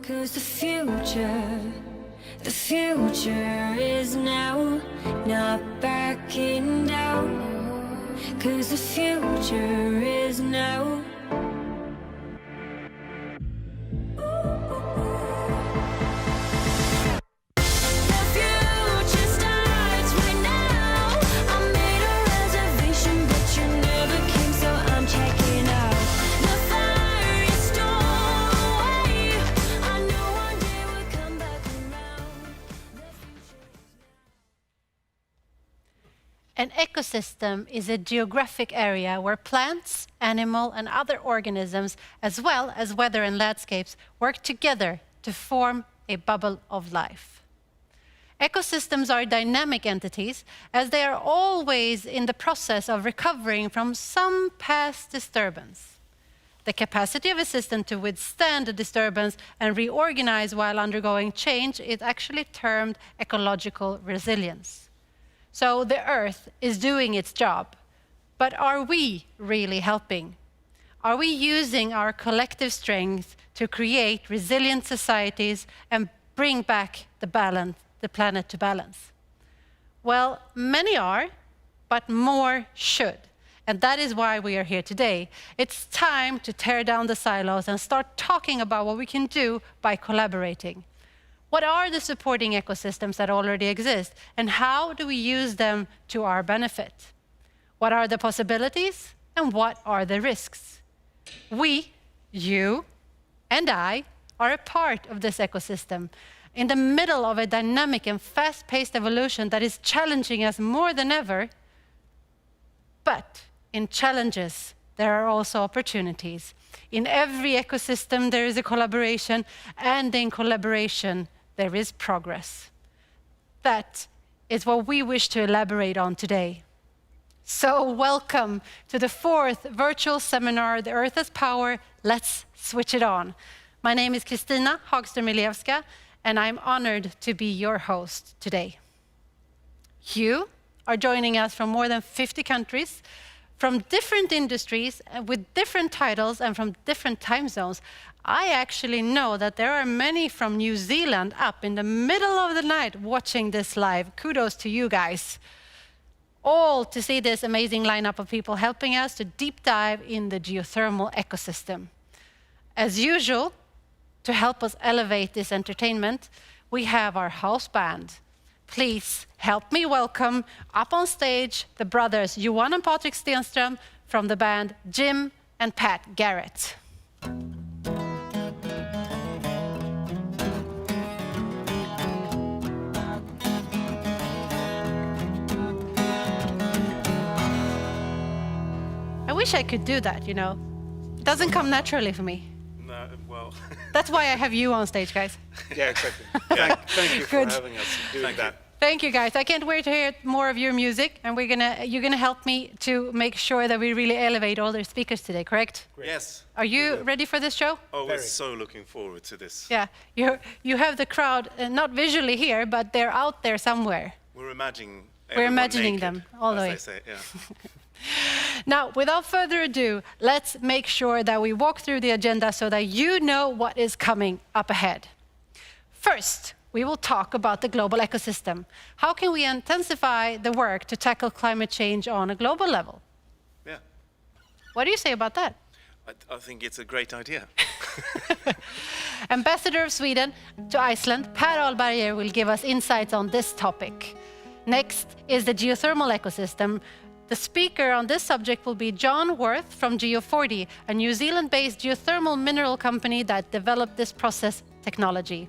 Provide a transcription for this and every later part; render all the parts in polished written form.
'Cause the future is now, not backing down. 'Cause the future is now. An ecosystem is a geographic area where plants, animal, and other organisms, as well as weather and landscapes, work together to form a bubble of life. Ecosystems are dynamic entities, as they are always in the process of recovering from some past disturbance. The capacity of a system to withstand a disturbance and reorganize while undergoing change is actually termed ecological resilience. So the Earth is doing its job, but are we really helping? Are we using our collective strength to create resilient societies and bring back the planet to balance? Well, many are, but more should. And that is why we are here today. It's time to tear down the silos and start talking about what we can do by collaborating. What are the supporting ecosystems that already exist, and how do we use them to our benefit? What are the possibilities, and what are the risks? We, you, and I, are a part of this ecosystem, in the middle of a dynamic and fast-paced evolution that is challenging us more than ever. But in challenges, there are also opportunities. In every ecosystem, there is a collaboration, and in collaboration, there is progress. That is what we wish to elaborate on today. So welcome to the 4th virtual seminar, The Earth as Power, Let's Switch It On. My name is Kristina Hagström-Milewska, and I'm honored to be your host today. You are joining us from more than 50 countries, from different industries, with different titles and from different time zones. I actually know that there are many from New Zealand up in the middle of the night watching this live. Kudos to you guys. All to see this amazing lineup of people helping us to deep dive in the geothermal ecosystem. As usual, to help us elevate this entertainment, we have our house band. Please help me welcome up on stage the brothers Johan and Patrik Stenström from the band Jim and Pat Garrett. I wish I could do that, you know. It doesn't come naturally for me. No, well... That's why I have you on stage, guys. Yeah, exactly. Yeah, thank you for having us doing that. Thank you, guys. I can't wait to hear more of your music, and you're gonna help me to make sure that we really elevate all the speakers today, correct? Great. Yes. Are you ready for this show? Oh, we're so looking forward to this. Yeah, you have the crowd, not visually here, but they're out there somewhere. We're imagining imagining naked, them all the way. As they say, yeah. Now, without further ado, let's make sure that we walk through the agenda so that you know what is coming up ahead. First, we will talk about the global ecosystem. How can we intensify the work to tackle climate change on a global level? Yeah. What do you say about that? I think it's a great idea. Ambassador of Sweden to Iceland, Pär Ahlberger, will give us insights on this topic. Next is the geothermal ecosystem. The speaker on this subject will be John Worth from Geo40, a New Zealand-based geothermal mineral company that developed this process technology.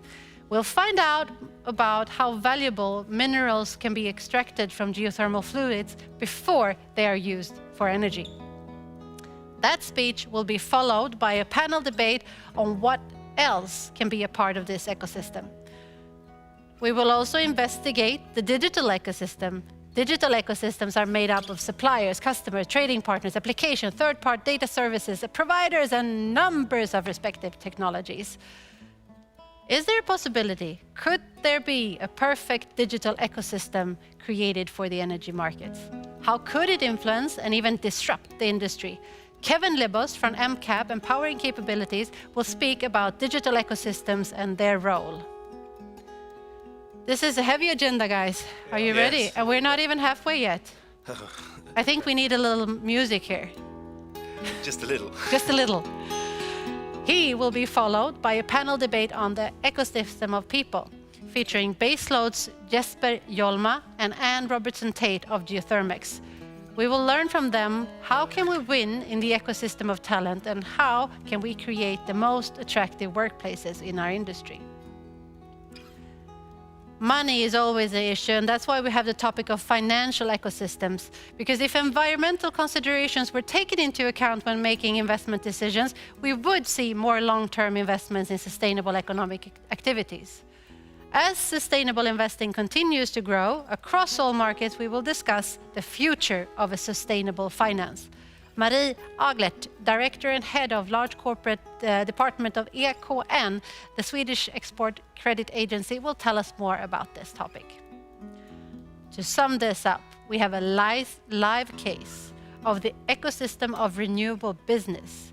We'll find out about how valuable minerals can be extracted from geothermal fluids before they are used for energy. That speech will be followed by a panel debate on what else can be a part of this ecosystem. We will also investigate the digital ecosystem. Digital ecosystems are made up of suppliers, customers, trading partners, application, third-party data services, providers, and numbers of respective technologies. Is there a possibility? Could there be a perfect digital ecosystem created for the energy markets? How could it influence and even disrupt the industry? Kevin Libos from MCAP, Empowering Capabilities, will speak about digital ecosystems and their role. This is a heavy agenda, guys. Are you ready? And we're not even halfway yet. I think we need a little music here. Just a little. Just a little. He will be followed by a panel debate on the ecosystem of people, featuring Baseload's Jesper Jolma and Anne Robertson-Tate of Geothermics. We will learn from them how can we win in the ecosystem of talent and how can we create the most attractive workplaces in our industry. Money is always an issue, and that's why we have the topic of financial ecosystems. Because if environmental considerations were taken into account when making investment decisions, we would see more long-term investments in sustainable economic activities. As sustainable investing continues to grow across all markets, we will discuss the future of a sustainable finance. Pär Ahlberger, Director and Head of Large Corporate Department of EKN, the Swedish Export Credit Agency, will tell us more about this topic. To sum this up, we have a live case of the ecosystem of renewable business.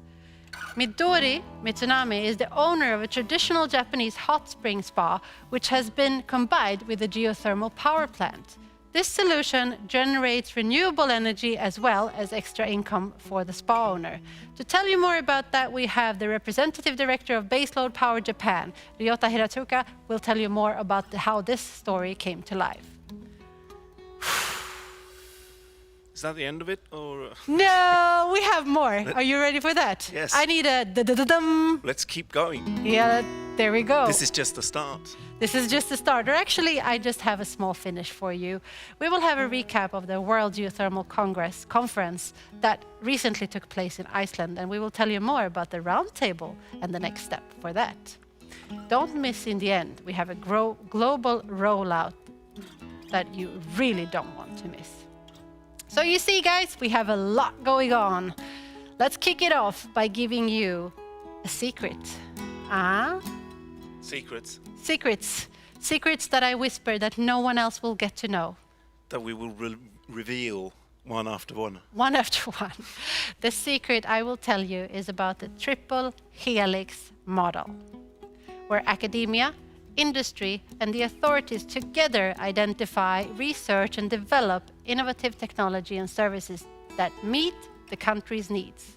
Midori Mitsunami is the owner of a traditional Japanese hot spring spa, which has been combined with a geothermal power plant. This solution generates renewable energy as well as extra income for the spa owner. To tell you more about that, we have the Representative Director of Baseload Power Japan, Ryota Hiratsuka, will tell you more about how this story came to life. Is that the end of it, or? No, we have more. Are you ready for that? Yes. I need a da-da-da-dum. Let's keep going. Yeah, there we go. This is just the start. This is just the start. Or actually, I just have a small finish for you. We will have a recap of the World Geothermal Conference that recently took place in Iceland, and we will tell you more about the roundtable and the next step for that. Don't miss in the end. We have a global rollout that you really don't want to miss. So you see, guys, we have a lot going on. Let's kick it off by giving you a secret. Secrets. Secrets. Secrets that I whisper that no one else will get to know. That we will reveal one after one. One after one. The secret I will tell you is about the triple helix model, where academia, industry, and the authorities together identify, research, and develop innovative technology and services that meet the country's needs.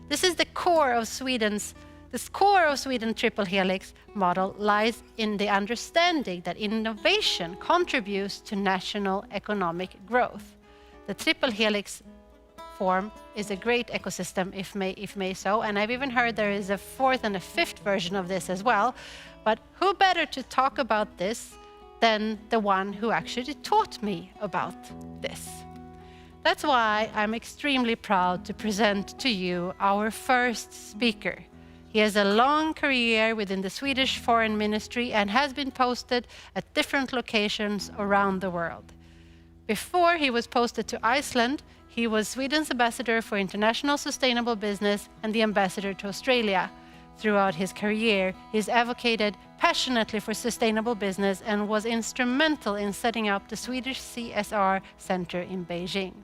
This is the core of Sweden's triple helix model lies in the understanding that innovation contributes to national economic growth. The triple helix form is a great ecosystem, if may so, and I've even heard there is a fourth and a fifth version of this as well. But who better to talk about this than the one who actually taught me about this? That's why I'm extremely proud to present to you our first speaker. He has a long career within the Swedish Foreign Ministry and has been posted at different locations around the world. Before he was posted to Iceland, he was Sweden's ambassador for international sustainable business and the ambassador to Australia. Throughout his career, he's advocated passionately for sustainable business and was instrumental in setting up the Swedish CSR Center in Beijing.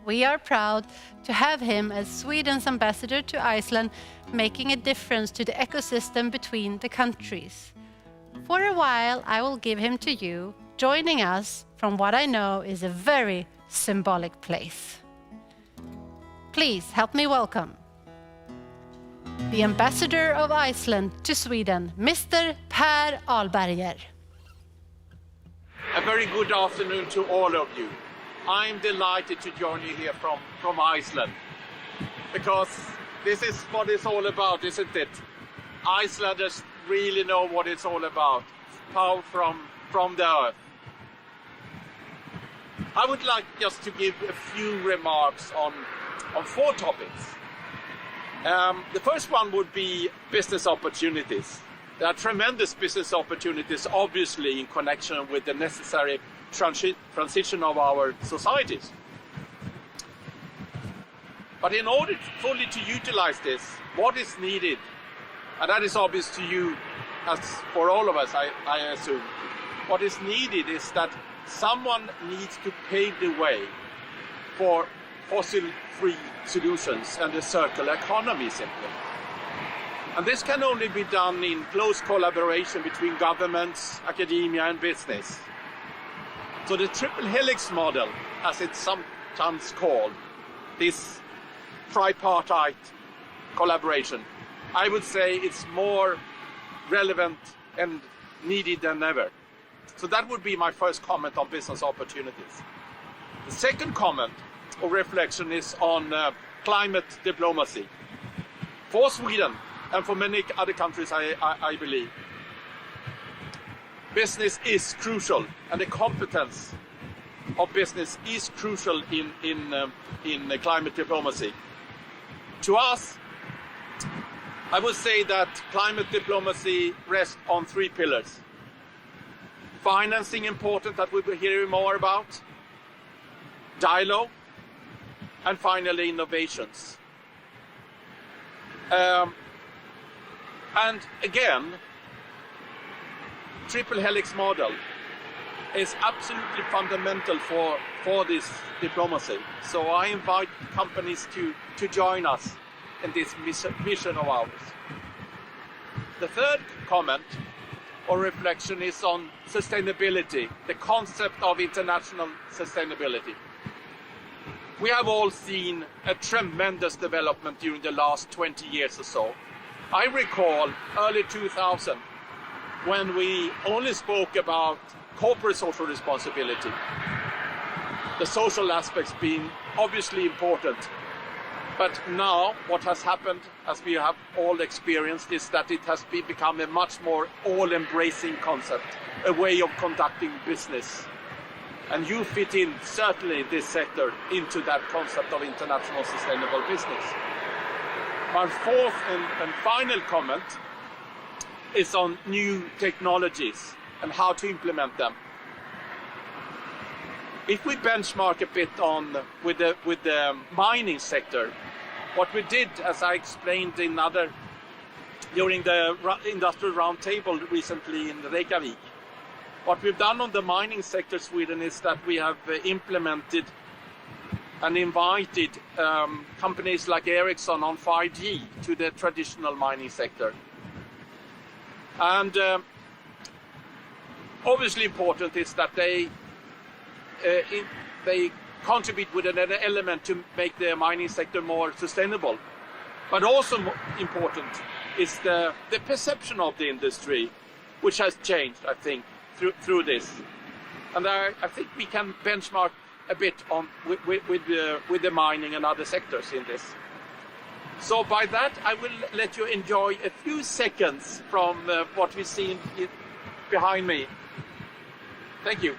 We are proud to have him as Sweden's ambassador to Iceland, making a difference to the ecosystem between the countries. For a while, I will give him to you, joining us from what I know is a very symbolic place. Please help me welcome the ambassador of Iceland to Sweden, Mr. Pär Ahlberger. A very good afternoon to all of you. I'm delighted to join you here from Iceland, because this is what it's all about, isn't it? Icelanders really know what it's all about, power from the earth. I would like just to give a few remarks on 4 topics. The first one would be business opportunities. There are tremendous business opportunities, obviously, in connection with the necessary transition of our societies. But in order fully to utilize this, what is needed, and that is obvious to you as for all of us, I assume, what is needed is that someone needs to pave the way for fossil-free solutions and the circular economy simply. And this can only be done in close collaboration between governments, academia and business. So the triple helix model, as it's sometimes called, this tripartite collaboration, I would say it's more relevant and needed than ever. So that would be my first comment on business opportunities. The second comment or reflection is on climate diplomacy. For Sweden and for many other countries, I believe, business is crucial, and the competence of business is crucial in climate diplomacy. To us, I would say that climate diplomacy rests on three pillars. Financing important, that we will hear more about. Dialogue. And finally, innovations. And again, triple helix model is absolutely fundamental for this diplomacy. So I invite companies to join us in this mission of ours. The third comment or reflection is on sustainability, the concept of international sustainability. We have all seen a tremendous development during the last 20 years or so. I recall early 2000 when we only spoke about corporate social responsibility, the social aspects being obviously important. But now what has happened, as we have all experienced, is that it has become a much more all-embracing concept, a way of conducting business. And you fit in, certainly this sector, into that concept of international sustainable business. My fourth and final comment is on new technologies and how to implement them. If we benchmark a bit with the mining sector, what we did, as I explained during the industrial roundtable recently in Reykjavik, what we've done on the mining sector Sweden is that we have implemented and invited companies like Ericsson on 5G to the traditional mining sector. And obviously important is that they contribute with an element to make the mining sector more sustainable. But also important is the perception of the industry, which has changed, I think, through this. And I think we can benchmark a bit on with the mining and other sectors in this. So by that, I will let you enjoy a few seconds from what we see behind me. Thank you.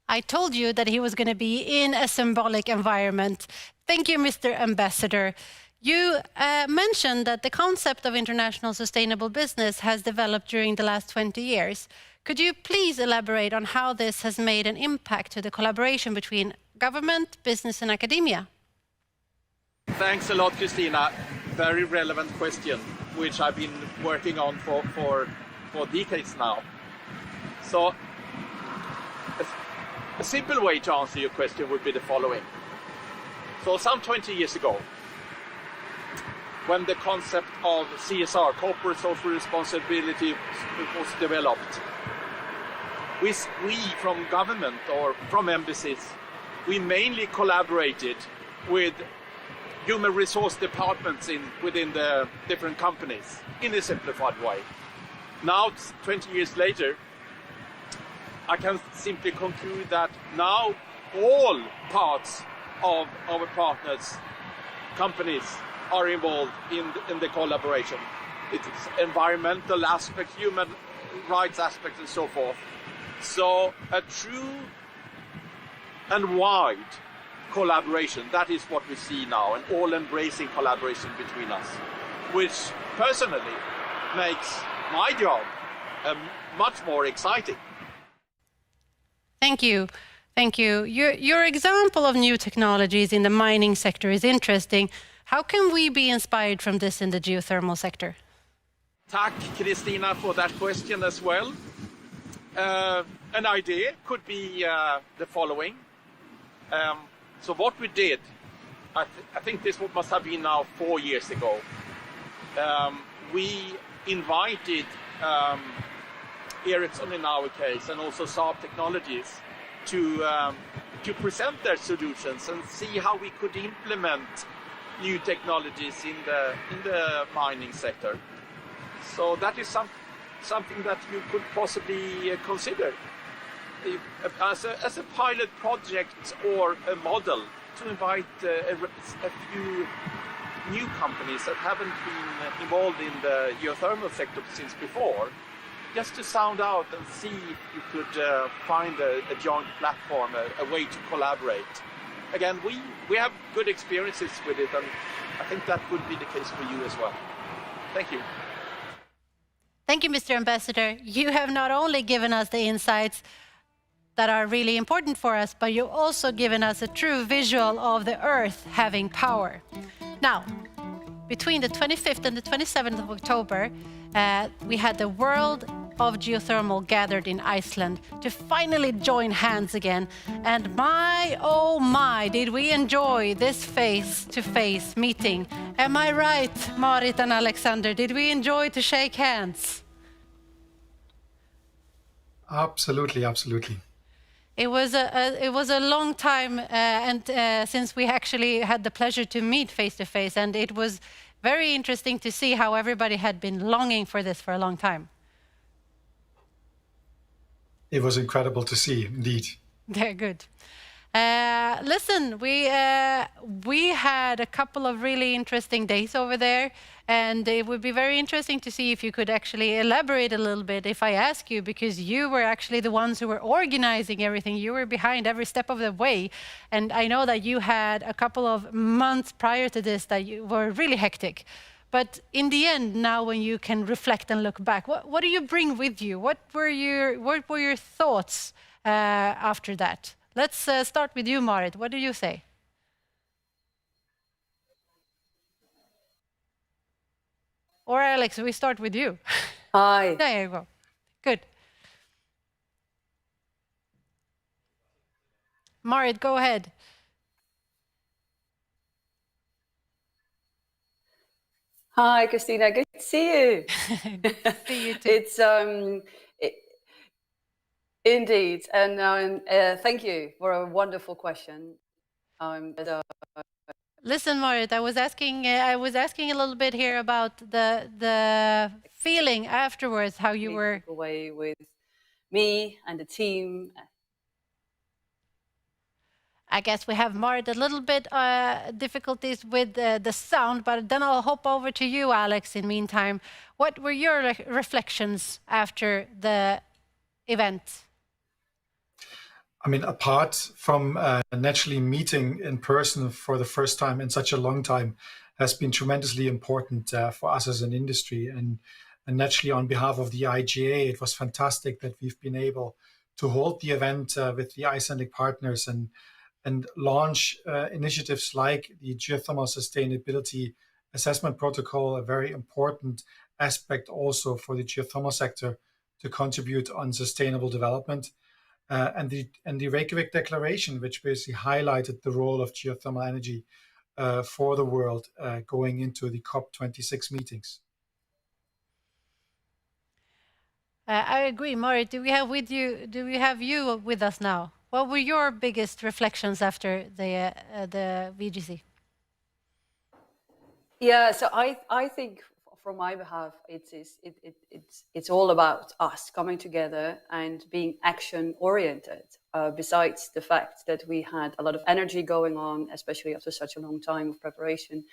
I told you that he was going to be in a symbolic environment. Thank you, Mr. Ambassador. You mentioned that the concept of international sustainable business has developed during the last 20 years. Could you please elaborate on how this has made an impact to the collaboration between government, business and academia? Thanks a lot, Christina. Very relevant question, which I've been working on for decades now. So, a simple way to answer your question would be the following. So some 20 years ago, when the concept of CSR, corporate social responsibility, was developed, we from government or from embassies, we mainly collaborated with human resource departments within the different companies in a simplified way. Now, 20 years later, I can simply conclude that now all parts of our partners, companies, are involved in the collaboration. It's environmental aspects, human rights aspects, and so forth. So a true and wide collaboration, that is what we see now, an all-embracing collaboration between us, which personally makes my job much more exciting. Thank you. Thank you. Your example of new technologies in the mining sector is interesting. How can we be inspired from this in the geothermal sector? Tack, Kristina, for that question as well. An idea could be the following. So what we did, I think this must have been now 4 years ago. We invited Ericsson in our case, and also Saab Technologies, to present their solutions and see how we could implement new technologies in the mining sector. So that is something that you could possibly consider as a pilot project or a model to invite a few new companies that haven't been involved in the geothermal sector since before, just to sound out and see if you could find a joint platform, a way to collaborate. Again, we have good experiences with it, and I think that would be the case for you as well. Thank you. Thank you, Mr. Ambassador. You have not only given us the insights that are really important for us, but you've also given us a true visual of the Earth having power. Now, between the 25th and the 27th of October, we had the World of Geothermal gathered in Iceland to finally join hands again. And my, oh my, did we enjoy this face-to-face meeting. Am I right, Marit and Alexander? Did we enjoy to shake hands? Absolutely, absolutely. It was a long time since we actually had the pleasure to meet face-to-face, and it was very interesting to see how everybody had been longing for this for a long time. It was incredible to see, indeed. They're good. Listen, we had a couple of really interesting days over there, and it would be very interesting to see if you could actually elaborate a little bit if I ask you, because you were actually the ones who were organizing everything. You were behind every step of the way, and I know that you had a couple of months prior to this that you were really hectic. But in the end, now when you can reflect and look back, what do you bring with you? What were your thoughts after that? Let's start with you, Marit. What do you say? Or Alex, we start with you. Hi. There you go. Good. Marit, go ahead. Hi, Christina. Good to see you. Good to see you too. Indeed, and thank you for a wonderful question. Listen, Marit, I was asking a little bit here about the feeling afterwards, how you were away with me and the team. I guess we have, Marit, a little bit difficulties with the sound, but then I'll hop over to you, Alex, in the meantime. What were your reflections after the event? I mean, apart from naturally meeting in person for the first time in such a long time has been tremendously important for us as an industry. And naturally, on behalf of the IGA, it was fantastic that we've been able to hold the event with the Icelandic partners and launch initiatives like the Geothermal Sustainability Assessment Protocol, a very important aspect also for the geothermal sector to contribute on sustainable development. And the Reykjavik Declaration, which basically highlighted the role of geothermal energy for the world going into the COP26 meetings. I agree, Marit. Do we have you with us now? What were your biggest reflections after the VGC? Yeah, so I think from my behalf, it's all about us coming together and being action-oriented. Besides the fact that we had a lot of energy going on, especially after such a long time of preparation,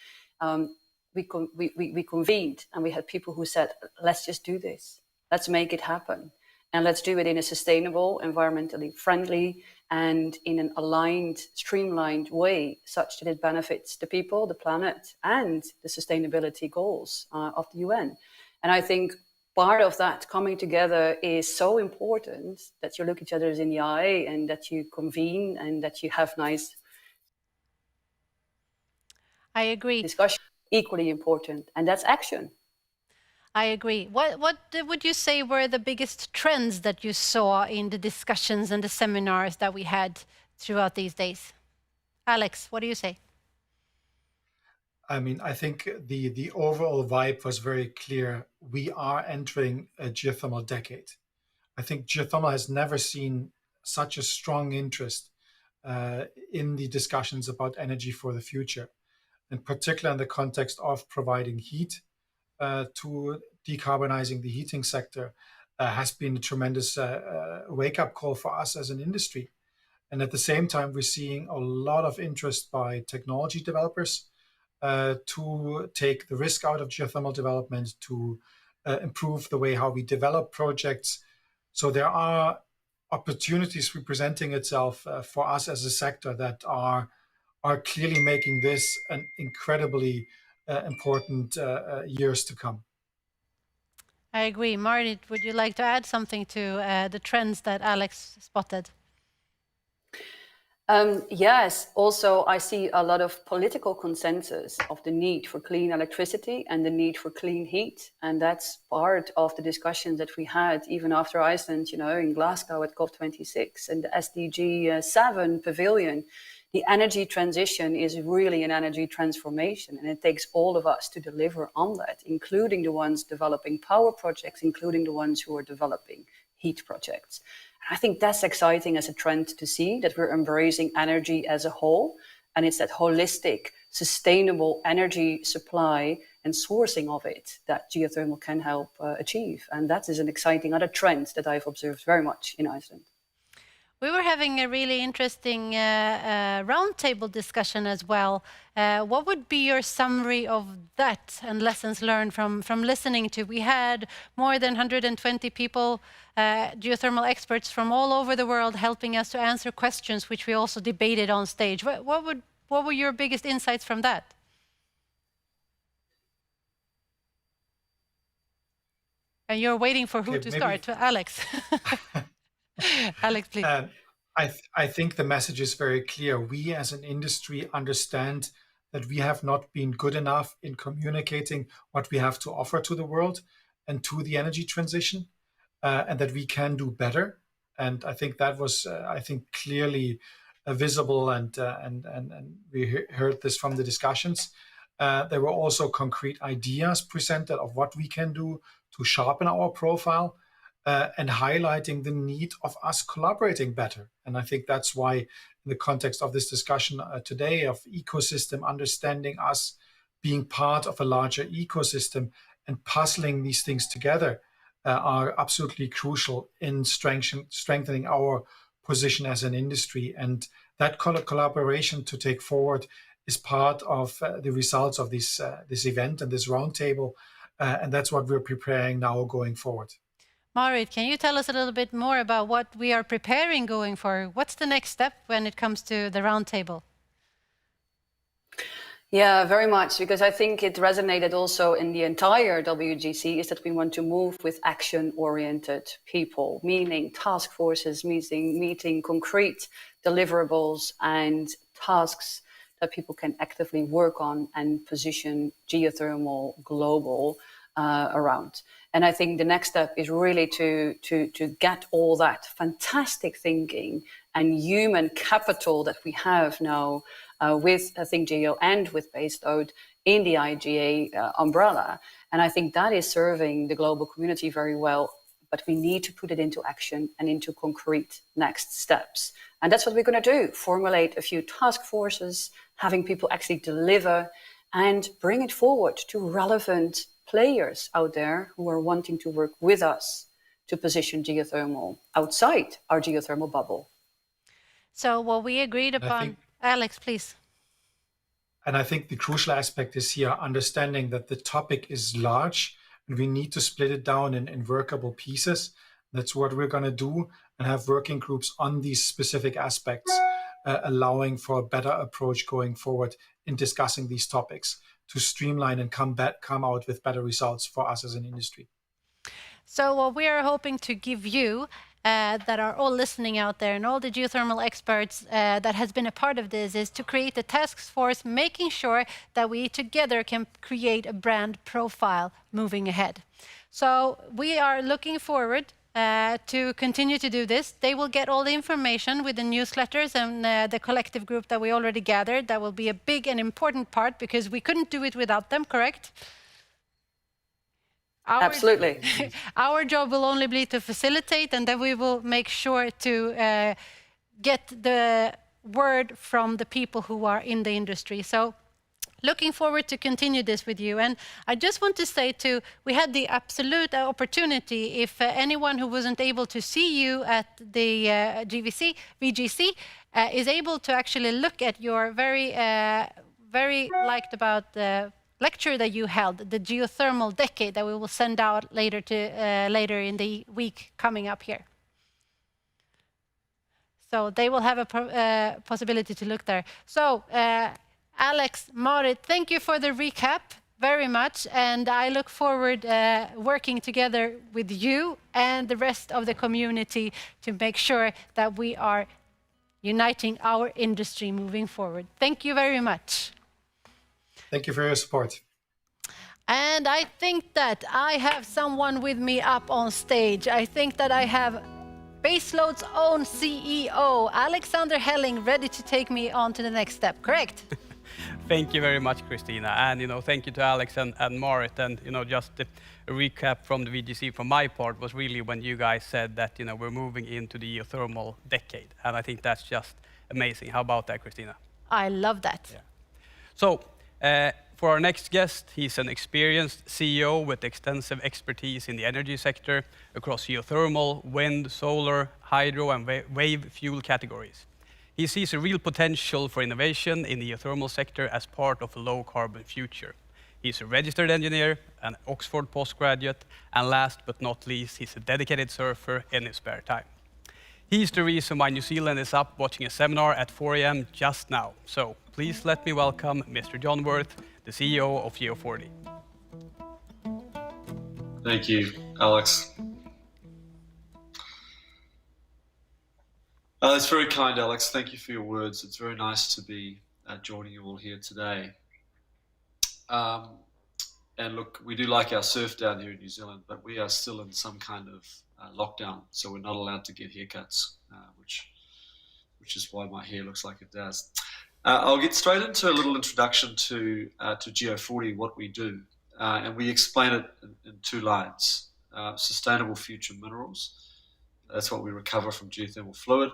we convened and we had people who said, let's just do this. Let's make it happen. And let's do it in a sustainable, environmentally friendly, and in an aligned, streamlined way, such that it benefits the people, the planet, and the sustainability goals of the UN. And I think part of that coming together is so important, that you look each other in the eye and that you convene and that you have nice I agree. discussion. Equally important, and that's action. I agree. What would you say were the biggest trends that you saw in the discussions and the seminars that we had throughout these days? Alex, what do you say? I mean, I think the overall vibe was very clear. We are entering a geothermal decade. I think geothermal has never seen such a strong interest in the discussions about energy for the future, in particular in the context of providing heat to decarbonizing the heating sector, has been a tremendous wake-up call for us as an industry. And at the same time, we're seeing a lot of interest by technology developers to take the risk out of geothermal development, to improve the way how we develop projects. So there are opportunities presenting itself for us as a sector that are clearly making this an incredibly important years to come. I agree. Marit, would you like to add something to the trends that Alex spotted? Yes, also I see a lot of political consensus of the need for clean electricity and the need for clean heat. And that's part of the discussion that we had even after Iceland, in Glasgow at COP26 and the SDG 7 pavilion. The energy transition is really an energy transformation, and it takes all of us to deliver on that, including the ones developing power projects, including the ones who are developing heat projects. I think that's exciting as a trend to see that we're embracing energy as a whole. And it's that holistic, sustainable energy supply and sourcing of it that geothermal can help achieve. And that is an exciting other trend that I've observed very much in Iceland. We were having a really interesting roundtable discussion as well. What would be your summary of that and lessons learned from listening to? We had more than 120 people, geothermal experts from all over the world, helping us to answer questions, which we also debated on stage. What were your biggest insights from that? And you're waiting for who to start? Alex. Alex, please. I think the message is very clear. We as an industry understand that we have not been good enough in communicating what we have to offer to the world and to the energy transition, and that we can do better. And I think that was, clearly visible, and we heard this from the discussions. There were also concrete ideas presented of what we can do to sharpen our profile. And highlighting the need of us collaborating better. And I think that's why, in the context of this discussion today of ecosystem, understanding us being part of a larger ecosystem and puzzling these things together are absolutely crucial in strengthening our position as an industry. And that collaboration to take forward is part of the results of this event and this roundtable. And that's what we're preparing now going forward. Marit, can you tell us a little bit more about what we are preparing going forward? What's the next step when it comes to the roundtable? Yeah, very much, because I think it resonated also in the entire WGC is that we want to move with action-oriented people, meaning task forces, meeting concrete deliverables and tasks that people can actively work on and position geothermal global around. And I think the next step is really to get all that fantastic thinking and human capital that we have now with ThinkGeo and with Baseload in the IGA umbrella. And I think that is serving the global community very well, but we need to put it into action and into concrete next steps. And that's what we're going to do, formulate a few task forces, having people actually deliver and bring it forward to relevant players out there who are wanting to work with us to position geothermal outside our geothermal bubble. So what we agreed upon, Alex, please. And I think the crucial aspect is here understanding that the topic is large and we need to split it down in workable pieces. That's what we're going to do, and have working groups on these specific aspects, allowing for a better approach going forward in discussing these topics, to streamline and come out with better results for us as an industry. So what we are hoping to give you that are all listening out there and all the geothermal experts that has been a part of this is to create a task force making sure that we together can create a brand profile moving ahead. So we are looking forward to continue to do this. They will get all the information with the newsletters and the collective group that we already gathered. That will be a big and important part because we couldn't do it without them, correct? Absolutely. Our job will only be to facilitate, and then we will make sure to get the word from the people who are in the industry. So looking forward to continue this with you. And I just want to say too, we had the absolute opportunity, if anyone who wasn't able to see you at the VGC is able to actually look at your very liked about the lecture that you held, the geothermal decade, that we will send out later in the week coming up here. So they will have a possibility to look there. So Alex, Marit, thank you for the recap very much, and I look forward working together with you and the rest of the community to make sure that we are uniting our industry moving forward. Thank you very much. Thank you for your support. And I think that I have someone with me up on stage. I think that I have Baseload's own CEO, Alexander Helling, ready to take me on to the next step, correct? Thank you very much, Christina. And, thank you to Alex and Marit. And, just a recap from the VGC from my part was really when you guys said that, we're moving into the geothermal decade. And I think that's just amazing. How about that, Christina? I love that. Yeah. So, for our next guest, he's an experienced CEO with extensive expertise in the energy sector across geothermal, wind, solar, hydro, and wave fuel categories. He sees a real potential for innovation in the geothermal sector as part of a low-carbon future. He's a registered engineer, an Oxford postgraduate, and last but not least, he's a dedicated surfer in his spare time. He's the reason why New Zealand is up watching a seminar at 4 a.m. just now. So please let me welcome Mr. John Worth, the CEO of Geo40. Thank you, Alex. That's very kind, Alex. Thank you for your words. It's very nice to be joining you all here today. And look, we do like our surf down here in New Zealand, but we are still in some kind of lockdown, so we're not allowed to get haircuts, which is why my hair looks like it does. I'll get straight into a little introduction to Geo40, what we do, and we explain it in two lines. Sustainable future minerals, that's what we recover from geothermal fluid,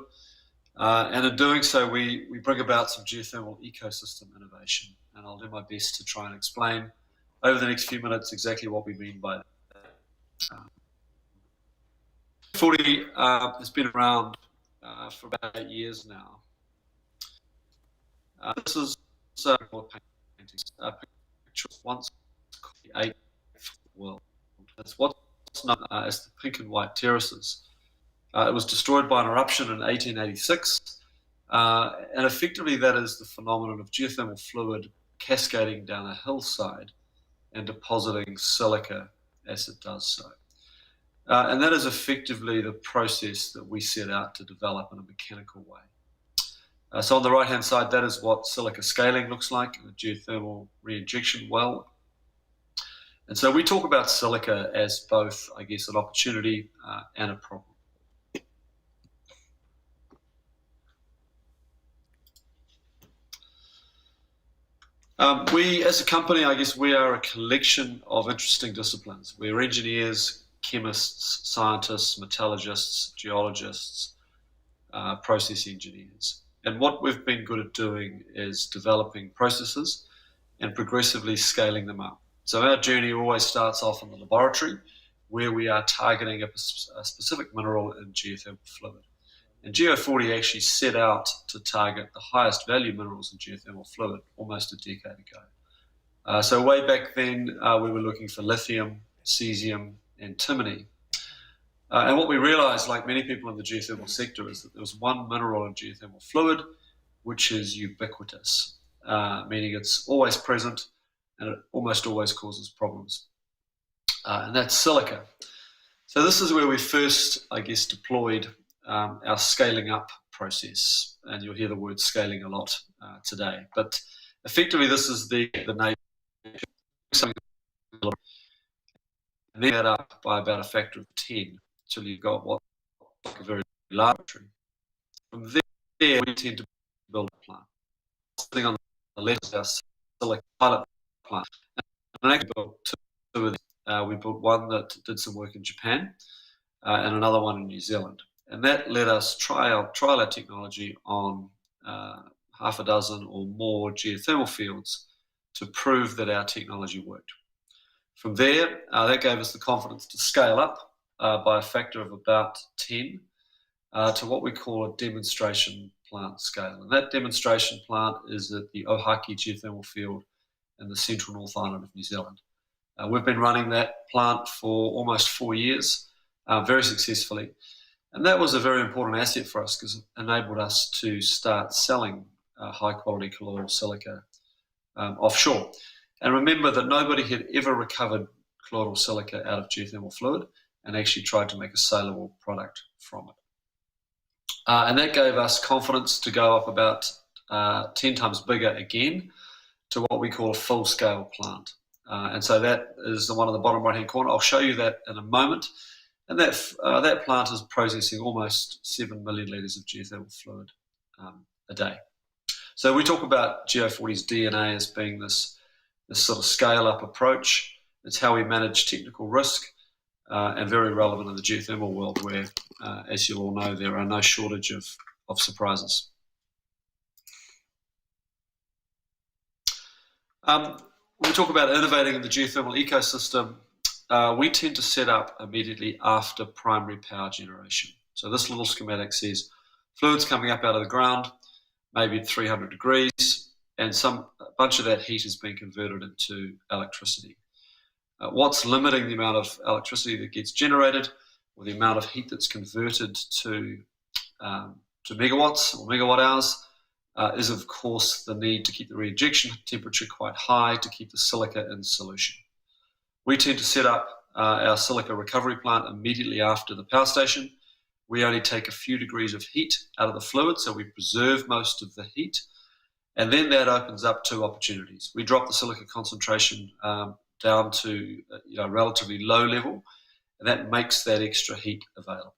and in doing so we bring about some geothermal ecosystem innovation, and I'll do my best to try and explain over the next few minutes exactly what we mean by that. 40 has been around for about 8 years now. This is paintings. Pictures once called the 8th world. That's what's known as the pink and white terraces. It was destroyed by an eruption in 1886, and effectively that is the phenomenon of geothermal fluid cascading down a hillside and depositing silica as it does so. And that is effectively the process that we set out to develop in a mechanical way. So on the right-hand side, that is what silica scaling looks like in a geothermal reinjection well. And so we talk about silica as both, I guess, an opportunity and a problem. We, as a company, I guess we are a collection of interesting disciplines. We're engineers, chemists, scientists, metallurgists, geologists, process engineers. And what we've been good at doing is developing processes and progressively scaling them up. So our journey always starts off in the laboratory, where we are targeting a specific mineral in geothermal fluid. And Geo40 actually set out to target the highest value minerals in geothermal fluid almost a decade ago. So way back then, we were looking for lithium, cesium, antimony. And what we realized, like many people in the geothermal sector, is that there was one mineral in geothermal fluid which is ubiquitous, meaning it's always present and it almost always causes problems. And that's silica. So this is where we first, I guess, deployed our scaling up process, and you'll hear the word scaling a lot today. But effectively, this is the nature, and then that up by about a factor of 10 till you've got what like a very large tree. From there, we tend to build a plant. Sitting on the left is our silica pilot plant, and actually built two of them. We built one that did some work in Japan, and another one in New Zealand. And that let us trial our technology on half a dozen or more geothermal fields to prove that our technology worked. From there, that gave us the confidence to scale up by a factor of about 10 to what we call a demonstration plant scale. And that demonstration plant is at the Ohaki geothermal field in the central North Island of New Zealand. We've been running that plant for almost 4 years, very successfully. And that was a very important asset for us because it enabled us to start selling high quality colloidal silica offshore. And remember that nobody had ever recovered colloidal silica out of geothermal fluid and actually tried to make a saleable product from it. And that gave us confidence to go up about 10 times bigger again to what we call a full-scale plant. And so that is the one on the bottom right-hand corner. I'll show you that in a moment. And that plant is processing almost 7 million litres of geothermal fluid a day. So we talk about Geo40's DNA as being this sort of scale-up approach. It's how we manage technical risk and very relevant in the geothermal world where, as you all know, there are no shortage of surprises. When we talk about innovating in the geothermal ecosystem, we tend to set up immediately after primary power generation. So this little schematic says fluids coming up out of the ground, maybe at 300 degrees, and a bunch of that heat is being converted into electricity. What's limiting the amount of electricity that gets generated, or the amount of heat that's converted to megawatts or megawatt hours, is of course the need to keep the reinjection temperature quite high to keep the silica in solution. We tend to set up our silica recovery plant immediately after the power station. We only take a few degrees of heat out of the fluid, so we preserve most of the heat. And then that opens up two opportunities. We drop the silica concentration down to a relatively low level, and that makes that extra heat available.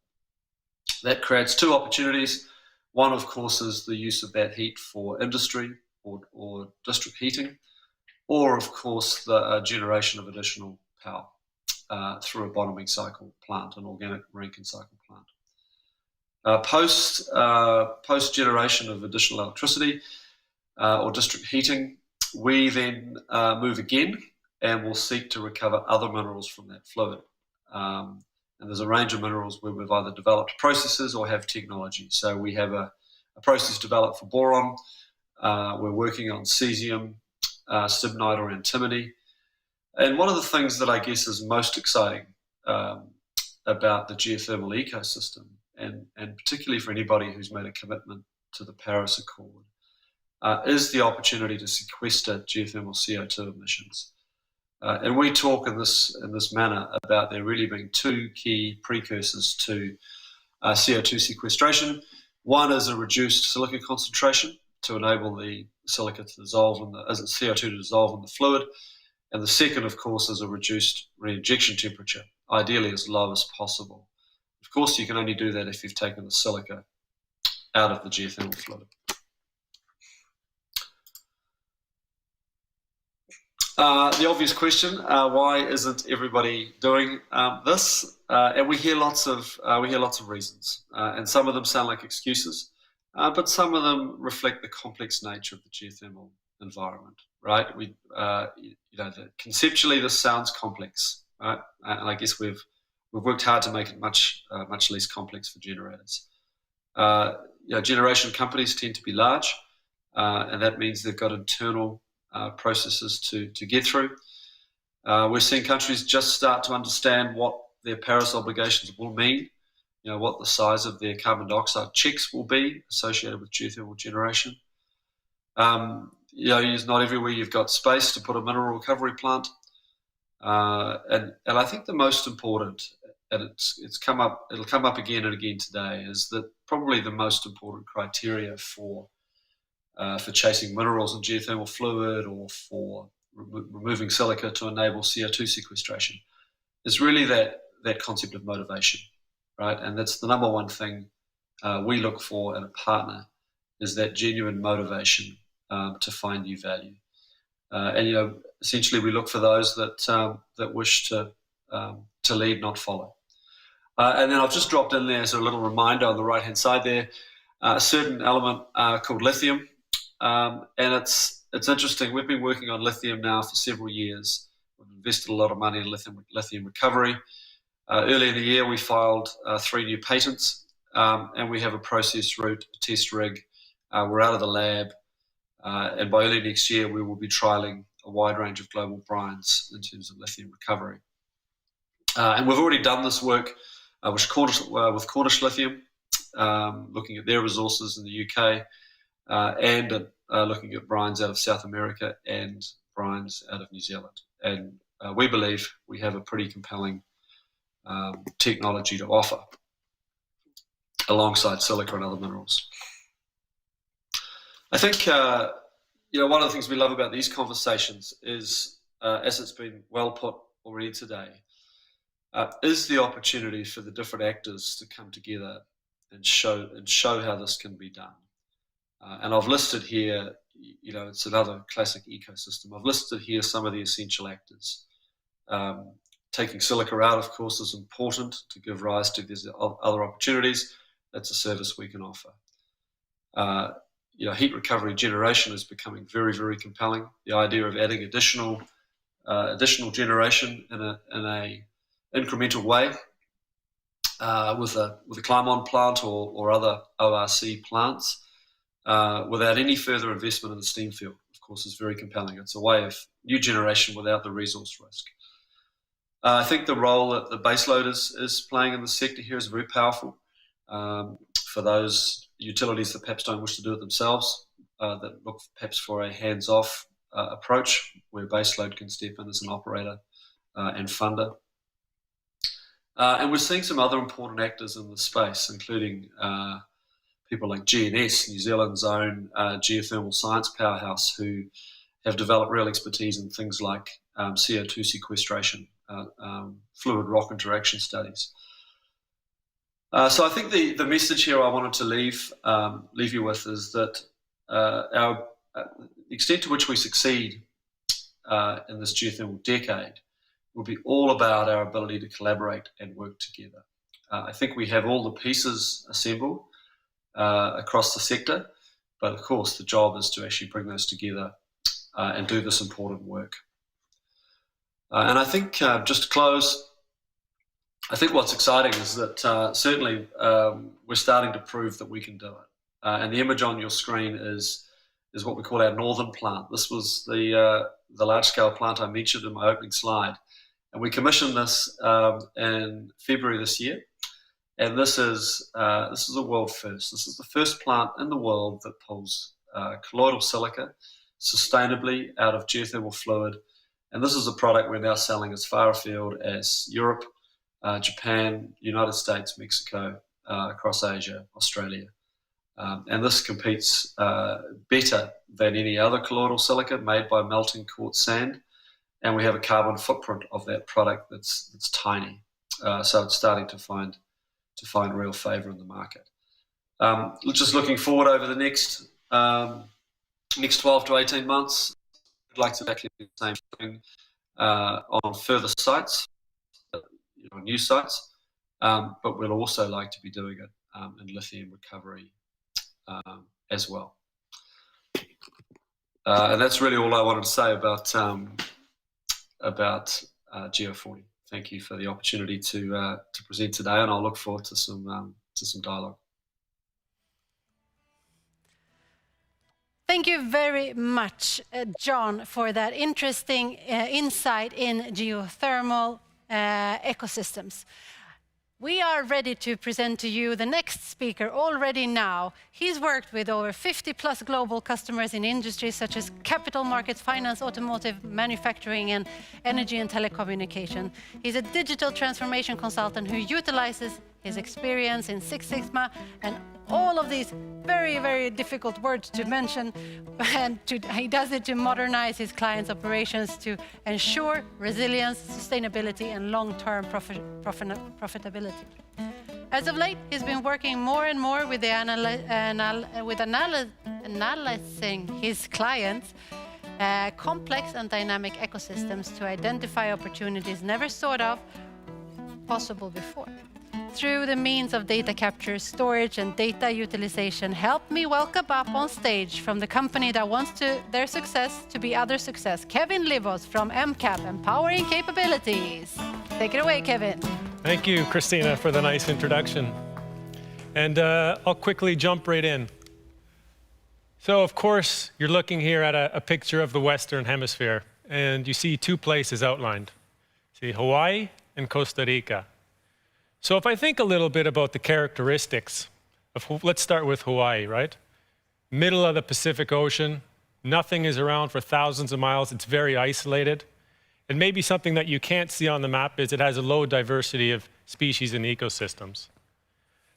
That creates two opportunities. One, of course, is the use of that heat for industry or district heating, or, of course, the generation of additional power through a bottoming cycle plant, an organic Rankine cycle plant. Post generation of additional electricity or district heating, we then move again and will seek to recover other minerals from that fluid. And there's a range of minerals where we've either developed processes or have technology. So we have a process developed for boron. We're working on cesium, stibnite or antimony. And one of the things that I guess is most exciting about the geothermal ecosystem, and particularly for anybody who's made a commitment to the Paris Accord, is the opportunity to sequester geothermal CO2 emissions. And we talk in this manner about there really being two key precursors to CO2 sequestration. One is a reduced silica concentration to enable the silica to dissolve CO2 to dissolve in the fluid. And the second, of course, is a reduced reinjection temperature, ideally as low as possible. Of course, you can only do that if you've taken the silica out of the geothermal fluid. The obvious question: why isn't everybody doing this? And we hear lots of reasons, and some of them sound like excuses, but some of them reflect the complex nature of the geothermal environment. Right? Conceptually, this sounds complex, right? And I guess we've worked hard to make it much less complex for generators. Generation companies tend to be large, and that means they've got internal processes to get through. We're seeing countries just start to understand what their Paris obligations will mean, what the size of their carbon dioxide checks will be associated with geothermal generation. Not everywhere you've got space to put a mineral recovery plant. And I think the most important and it'll come up again and again today, is that probably the most important criteria for chasing minerals in geothermal fluid or for removing silica to enable CO2 sequestration is really that concept of motivation, right? And that's the number one thing we look for in a partner, is that genuine motivation to find new value. And essentially we look for those that wish to lead, not follow. And then I've just dropped in there as a little reminder on the right-hand side there, a certain element called lithium. And it's interesting. We've been working on lithium now for several years. We've invested a lot of money in lithium recovery. Earlier in the year, we filed 3 new patents, and we have a process route, a test rig. We're out of the lab, and by early next year, we will be trialing a wide range of global brines in terms of lithium recovery. And we've already done this work with Cornish Lithium, looking at their resources in the UK, and looking at brines out of South America and brines out of New Zealand. And we believe we have a pretty compelling technology to offer alongside silica and other minerals. I think one of the things we love about these conversations is, as it's been well put already today, is the opportunity for the different actors to come together and show how this can be done. And I've listed here, it's another classic ecosystem. I've listed here some of the essential actors. Taking silica out, of course, is important to give rise to these other opportunities. That's a service we can offer. Heat recovery generation is becoming very, very compelling. The idea of adding additional generation in a incremental way with a climb-on plant or other ORC plants without any further investment in the steam field, of course, is very compelling. It's a way of new generation without the resource risk. I think the role that the baseload is playing in the sector here is very powerful. For those utilities that perhaps don't wish to do it themselves, that look perhaps for a hands-off approach where baseload can step in as an operator and funder. And we're seeing some other important actors in the space, including people like GNS, New Zealand's own geothermal science powerhouse, who have developed real expertise in things like CO2 sequestration, fluid rock interaction studies. So I think the message here I wanted to leave you with is that the extent to which we succeed in this geothermal decade will be all about our ability to collaborate and work together. I think we have all the pieces assembled across the sector, but of course the job is to actually bring those together and do this important work. And I think, just to close, I think what's exciting is that certainly we're starting to prove that we can do it. And the image on your screen is what we call our northern plant. This was the large-scale plant I mentioned in my opening slide. And we commissioned this in February this year. And this is a world first. This is the first plant in the world that pulls colloidal silica sustainably out of geothermal fluid. And this is a product we're now selling as far afield as Europe, Japan, United States, Mexico, across Asia, Australia. And this competes better than any other colloidal silica made by melting quartz sand. And we have a carbon footprint of that product that's tiny. So it's starting to find real favour in the market. Just looking forward over the next 12 to 18 months, I'd like to actually do the same thing on further sites, new sites, but we'll also like to be doing it in lithium recovery as well. And that's really all I wanted to say about Geo40. Thank you for the opportunity to present today, and I'll look forward to some dialogue. Thank you very much, John, for that interesting insight in geothermal ecosystems. We are ready to present to you the next speaker already now. He's worked with over 50+ global customers in industries such as capital markets, finance, automotive, manufacturing, and energy and telecommunication. He's a digital transformation consultant who utilizes his experience in Six Sigma and all of these very, very difficult words to mention. And he does it to modernize his clients' operations to ensure resilience, sustainability, and long-term profitability. As of late, he's been working more and more with analyzing his clients' complex and dynamic ecosystems to identify opportunities never thought of possible before. Through the means of data capture, storage, and data utilization, help me welcome up on stage from the company that wants their success to be other success, Kevin Livos from MCAP, Empowering Capabilities. Take it away, Kevin. Thank you, Christina, for the nice introduction. And I'll quickly jump right in. So, of course, you're looking here at a picture of the Western Hemisphere, and you see two places outlined. See Hawaii and Costa Rica. So if I think a little bit about the characteristics of, let's start with Hawaii, right? Middle of the Pacific Ocean, nothing is around for thousands of miles, it's very isolated. And maybe something that you can't see on the map is it has a low diversity of species and ecosystems.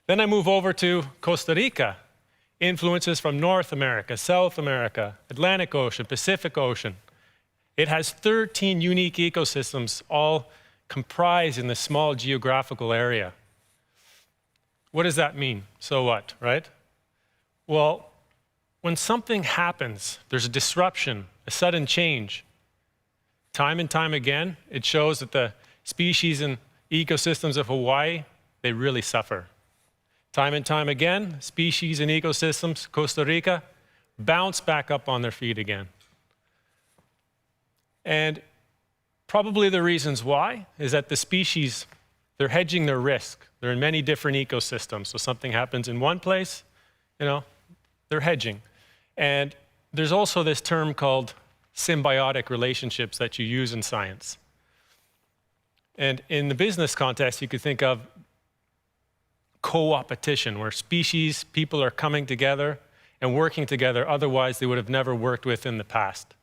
Then I move over to Costa Rica, influences from North America, South America, Atlantic Ocean, Pacific Ocean. It has 13 unique ecosystems, all comprised in this small geographical area. What does that mean? So what, right? Well, when something happens, there's a disruption, a sudden change. Time and time again, it shows that the species and ecosystems of Hawaii, they really suffer. Time and time again, species and ecosystems, Costa Rica, bounce back up on their feet again. And probably the reasons why is that the species, they're hedging their risk. They're in many different ecosystems. So something happens in one place, they're hedging. And there's also this term called symbiotic relationships that you use in science. And in the business context, you could think of co-opetition, where species, people are coming together and working together, otherwise they would have never worked with in the past.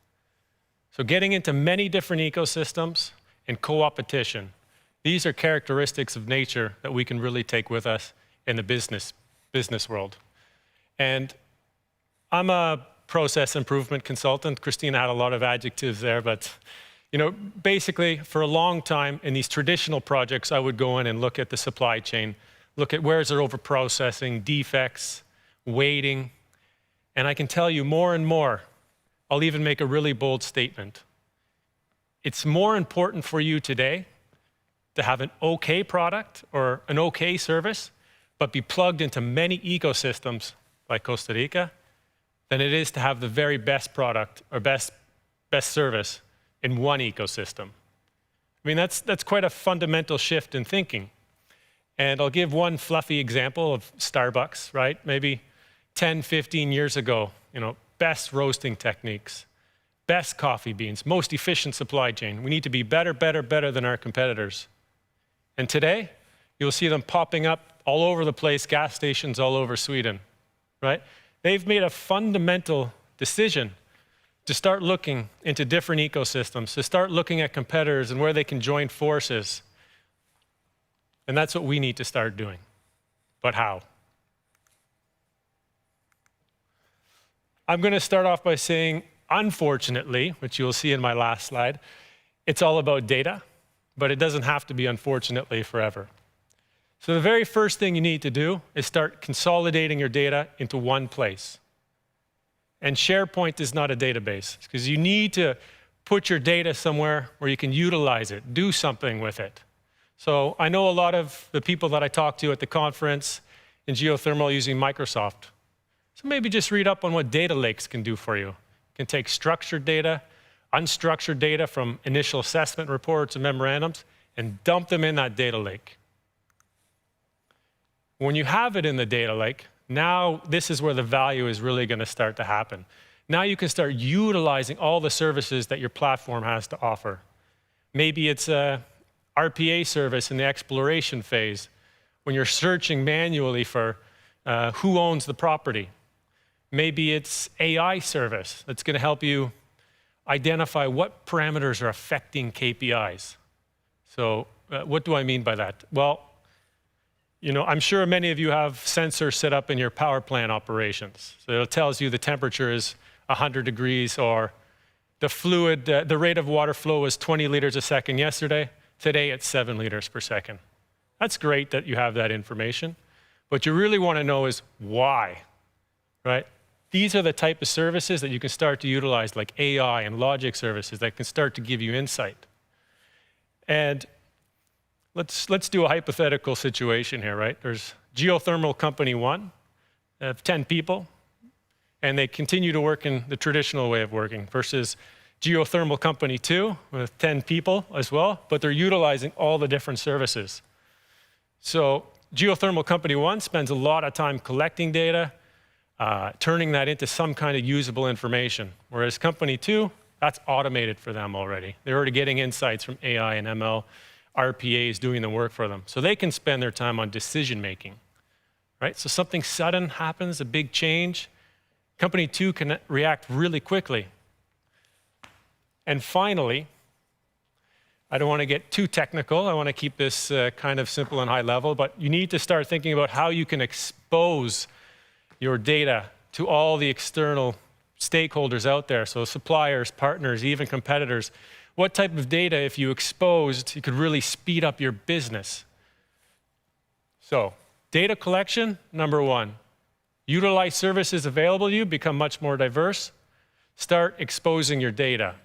So getting into many different ecosystems and co-opetition, these are characteristics of nature that we can really take with us in the business world. And I'm a process improvement consultant. Christina had a lot of adjectives there, but basically for a long time in these traditional projects, I would go in and look at the supply chain, look at where is there overprocessing, defects, waiting, and I can tell you more and more, I'll even make a really bold statement. It's more important for you today to have an okay product or an okay service, but be plugged into many ecosystems like Costa Rica, than it is to have the very best product or best service in one ecosystem. I mean, that's quite a fundamental shift in thinking. And I'll give one fluffy example of Starbucks, right? Maybe 10, 15 years ago, best roasting techniques, best coffee beans, most efficient supply chain. We need to be better, better, better than our competitors. And today, you'll see them popping up all over the place, gas stations all over Sweden, right? They've made a fundamental decision to start looking into different ecosystems, to start looking at competitors and where they can join forces. And that's what we need to start doing. But how? I'm going to start off by saying, unfortunately, which you'll see in my last slide, it's all about data, but it doesn't have to be unfortunately forever. So the very first thing you need to do is start consolidating your data into one place. And SharePoint is not a database, because you need to put your data somewhere where you can utilize it, do something with it. So I know a lot of the people that I talked to at the conference in geothermal using Microsoft. So maybe just read up on what data lakes can do for you. You can take structured data, unstructured data from initial assessment reports and memorandums, and dump them in that data lake. When you have it in the data lake, now this is where the value is really going to start to happen. Now you can start utilizing all the services that your platform has to offer. Maybe it's a RPA service in the exploration phase when you're searching manually for who owns the property. Maybe it's AI service that's going to help you identify what parameters are affecting KPIs. So what do I mean by that? Well, you know, I'm sure many of you have sensors set up in your power plant operations. So it tells you the temperature is 100 degrees, or the fluid, the rate of water flow was 20 liters a second yesterday. Today it's 7 liters per second. That's great that you have that information. What you really want to know is why, right? These are the type of services that you can start to utilize, like AI and logic services that can start to give you insight. And let's do a hypothetical situation here, right? There's Geothermal Company 1, they have 10 people, and they continue to work in the traditional way of working, versus Geothermal Company 2 with 10 people as well, but they're utilizing all the different services. So Geothermal Company 1 spends a lot of time collecting data, turning that into some kind of usable information, whereas Company 2, that's automated for them already. They're already getting insights from AI and ML, RPAs doing the work for them. So they can spend their time on decision making, right? So something sudden happens, a big change. Company 2 can react really quickly. And finally, I don't want to get too technical. I want to keep this kind of simple and high level, but you need to start thinking about how you can expose your data to all the external stakeholders out there. So suppliers, partners, even competitors. What type of data, if you exposed, you could really speed up your business? So, data collection, number one. Utilize services available to you, become much more diverse. Start exposing your data.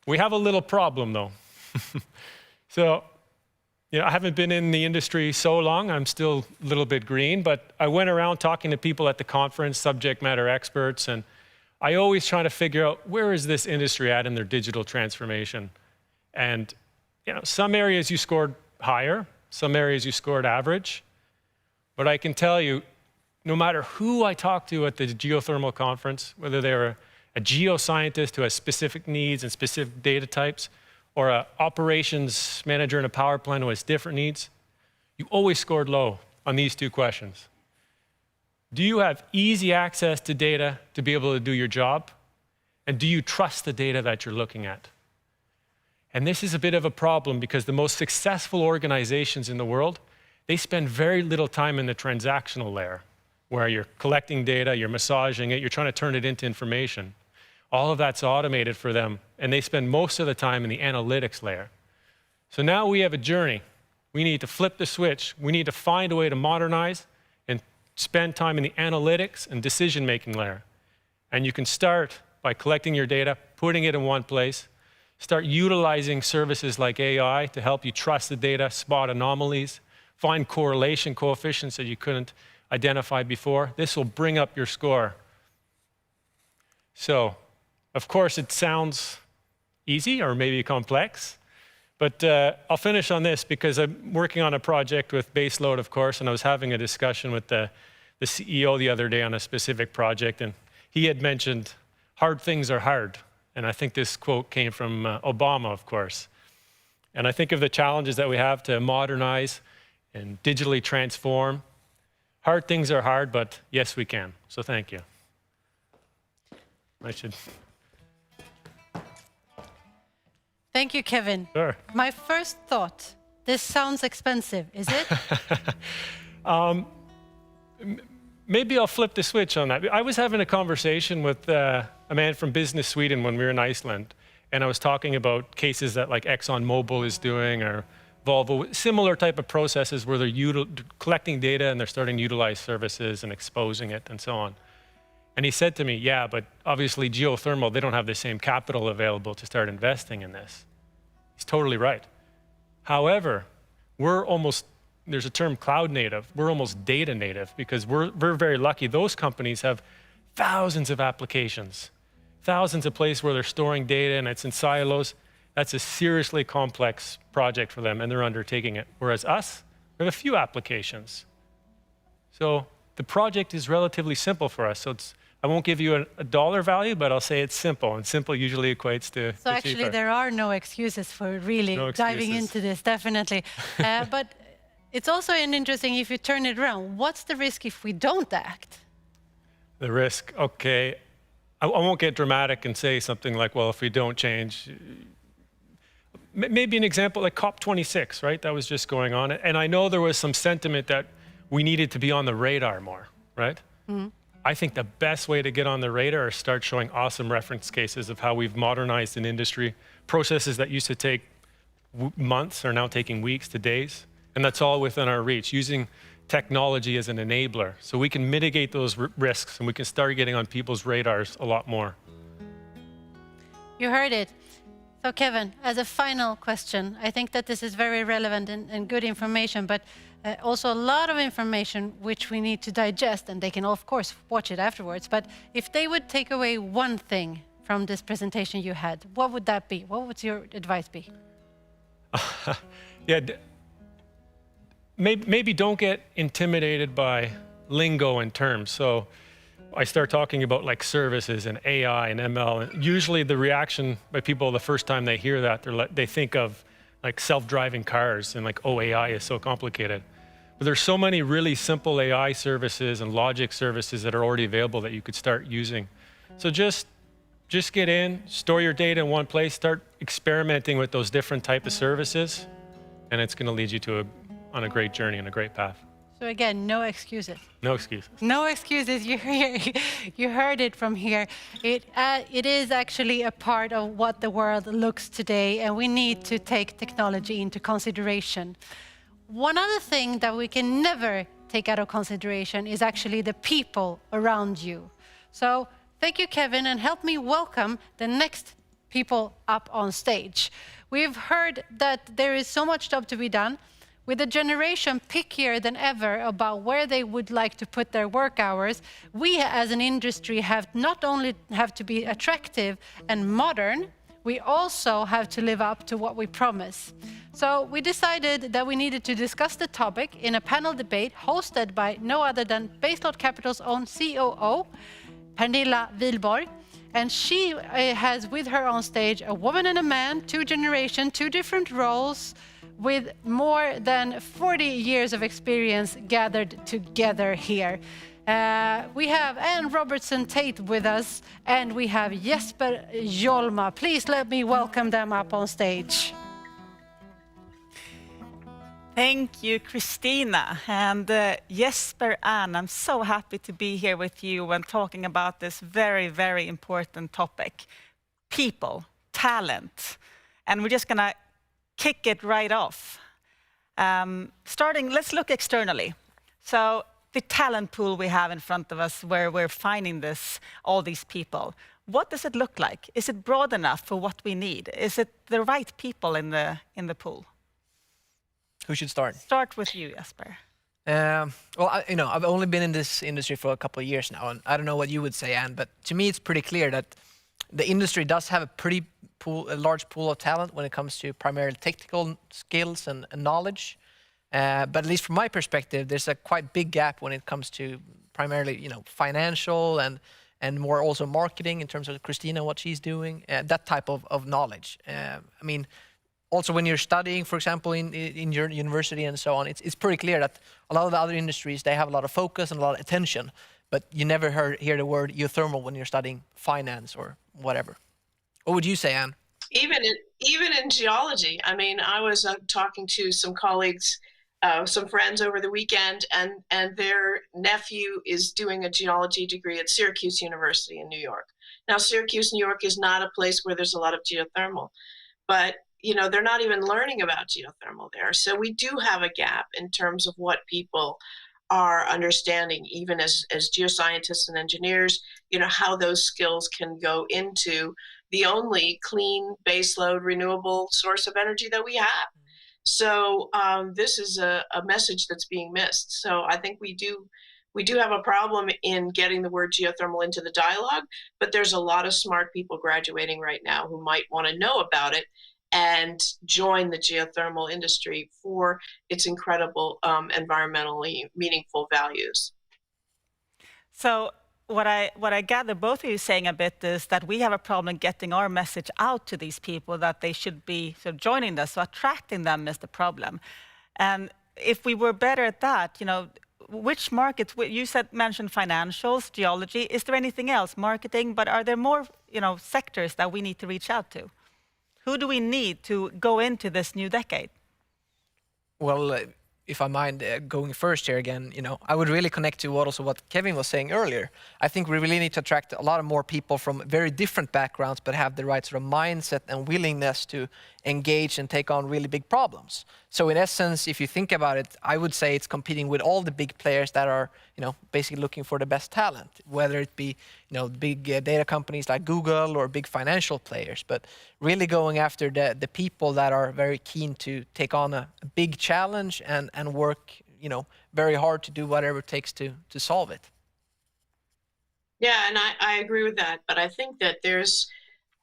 We have a little problem, though. So, you know, I haven't been in the industry so long. I'm still a little bit green, but I went around talking to people at the conference, subject matter experts, and I always try to figure out where is this industry at in their digital transformation. And you know, some areas you scored higher, some areas you scored average. But I can tell you, no matter who I talk to at the geothermal conference, whether they're a geoscientist who has specific needs and specific data types, or an operations manager in a power plant who has different needs, you always scored low on these two questions. Do you have easy access to data to be able to do your job? And do you trust the data that you're looking at? And this is a bit of a problem because the most successful organizations in the world, they spend very little time in the transactional layer, where you're collecting data, you're massaging it, you're trying to turn it into information. All of that's automated for them, and they spend most of the time in the analytics layer. So now we have a journey. We need to flip the switch. We need to find a way to modernize and spend time in the analytics and decision-making layer. And you can start by collecting your data, putting it in one place, start utilizing services like AI to help you trust the data, spot anomalies, find correlation coefficients that you couldn't identify before. This will bring up your score. So, of course, it sounds easy or maybe complex, but I'll finish on this because I'm working on a project with Baseload, of course, and I was having a discussion with the CEO the other day on a specific project, and he had mentioned hard things are hard. And I think this quote came from Obama, of course. And I think of the challenges that we have to modernize and digitally transform. Hard things are hard, but yes, we can. So thank you. I should. Thank you, Kevin. Sure. My first thought, this sounds expensive, is it? Maybe I'll flip the switch on that. I was having a conversation with a man from Business Sweden when we were in Iceland, and I was talking about cases that like ExxonMobil is doing, or Volvo, similar type of processes where they're collecting data and they're starting to utilize services and exposing it and so on. And he said to me, yeah, but obviously geothermal, they don't have the same capital available to start investing in this. He's totally right. However, there's a term cloud native. We're almost data native because we're very lucky. Those companies have thousands of applications, thousands of places where they're storing data and it's in silos. That's a seriously complex project for them and they're undertaking it. Whereas us, we have a few applications. So the project is relatively simple for us. So I won't give you a dollar value, but I'll say it's simple, and simple usually equates to So actually cheaper. there are no excuses for really diving into this, definitely. But It's also interesting if you turn it around. What's the risk if we don't act? The risk, okay. I won't get dramatic and say something like, well, if we don't change, maybe an example like COP26, right? That was just going on. And I know there was some sentiment that we needed to be on the radar more, right? Mm-hmm. I think the best way to get on the radar is start showing awesome reference cases of how we've modernized an industry. Processes that used to take months are now taking weeks to days. And that's all within our reach, using technology as an enabler. So we can mitigate those risks and we can start getting on people's radars a lot more. You heard it. So Kevin, as a final question, I think that this is very relevant and good information, but also a lot of information which we need to digest, and they can of course watch it afterwards. But if they would take away one thing from this presentation you had, what would that be? What would your advice be? Yeah, maybe don't get intimidated by lingo and terms. So I start talking about like services and AI and ML. And usually the reaction by people the first time they hear that, they think of like self-driving cars and like, oh, AI is so complicated. But there's so many really simple AI services and logic services that are already available that you could start using. So just get in, store your data in one place, start experimenting with those different types of services, and it's going to lead you on a great journey and a great path. So again, no excuses. No excuses. No excuses. You heard it from here. It is actually a part of what the world looks today, and we need to take technology into consideration. One other thing that we can never take out of consideration is actually the people around you. So thank you, Kevin, and help me welcome the next people up on stage. We've heard that there is so much job to be done, with a generation pickier than ever about where they would like to put their work hours. We as an industry have not only have to be attractive and modern, we also have to live up to what we promise. So we decided that we needed to discuss the topic in a panel debate hosted by no other than Baseload Capital's own COO, Pernilla Wihlborg. And she has with her on stage a woman and a man, two generations, two different roles, with more than 40 years of experience gathered together here. We have Anne Robertson-Tate with us, and we have Jesper Jolma. Please let me welcome them up on stage. Thank you, Christina. And Jesper, Anne, I'm so happy to be here with you when talking about this very, very important topic. People, talent. And we're just going to kick it right off. Let's look externally. So the talent pool we have in front of us, where we're finding all these people, what does it look like? Is it broad enough for what we need? Is it the right people in the pool? Who should start? Start with you, Jesper. Well, I've only been in this industry for a couple of years now, and I don't know what you would say, Anne, but to me it's pretty clear that the industry does have a large pool of talent when it comes to primarily technical skills and knowledge. But at least from my perspective, there's a quite big gap when it comes to primarily, financial and more also marketing in terms of Christina, what she's doing, that type of knowledge. Also when you're studying, for example, in your university and so on, it's pretty clear that a lot of the other industries, they have a lot of focus and a lot of attention, but you never hear the word geothermal when you're studying finance or whatever. What would you say, Anne? Even in geology, I was talking to some colleagues, some friends over the weekend, and their nephew is doing a geology degree at Syracuse University in New York. Now, Syracuse, New York is not a place where there's a lot of geothermal, but they're not even learning about geothermal there. So we do have a gap in terms of what people are understanding, even as geoscientists and engineers, how those skills can go into the only clean baseload renewable source of energy that we have. So this is a message that's being missed. So I think we do have a problem in getting the word geothermal into the dialogue, but there's a lot of smart people graduating right now who might want to know about it and join the geothermal industry for its incredible environmentally meaningful values. So what I gather both of you saying a bit is that we have a problem getting our message out to these people that they should be joining us. So attracting them is the problem. And if we were better at that, which markets, you mentioned financials, geology, is there anything else, marketing, but are there more, sectors that we need to reach out to? Who do we need to go into this new decade? Well, if I mind going first here again, I would really connect to what Kevin was saying earlier. I think we really need to attract a lot of more people from very different backgrounds, but have the right sort of mindset and willingness to engage and take on really big problems. So in essence, if you think about it, I would say it's competing with all the big players that are, basically looking for the best talent, whether it be, big data companies like Google or big financial players, but really going after the people that are very keen to take on a big challenge and work, very hard to do whatever it takes to solve it. Yeah, and I agree with that, but I think that there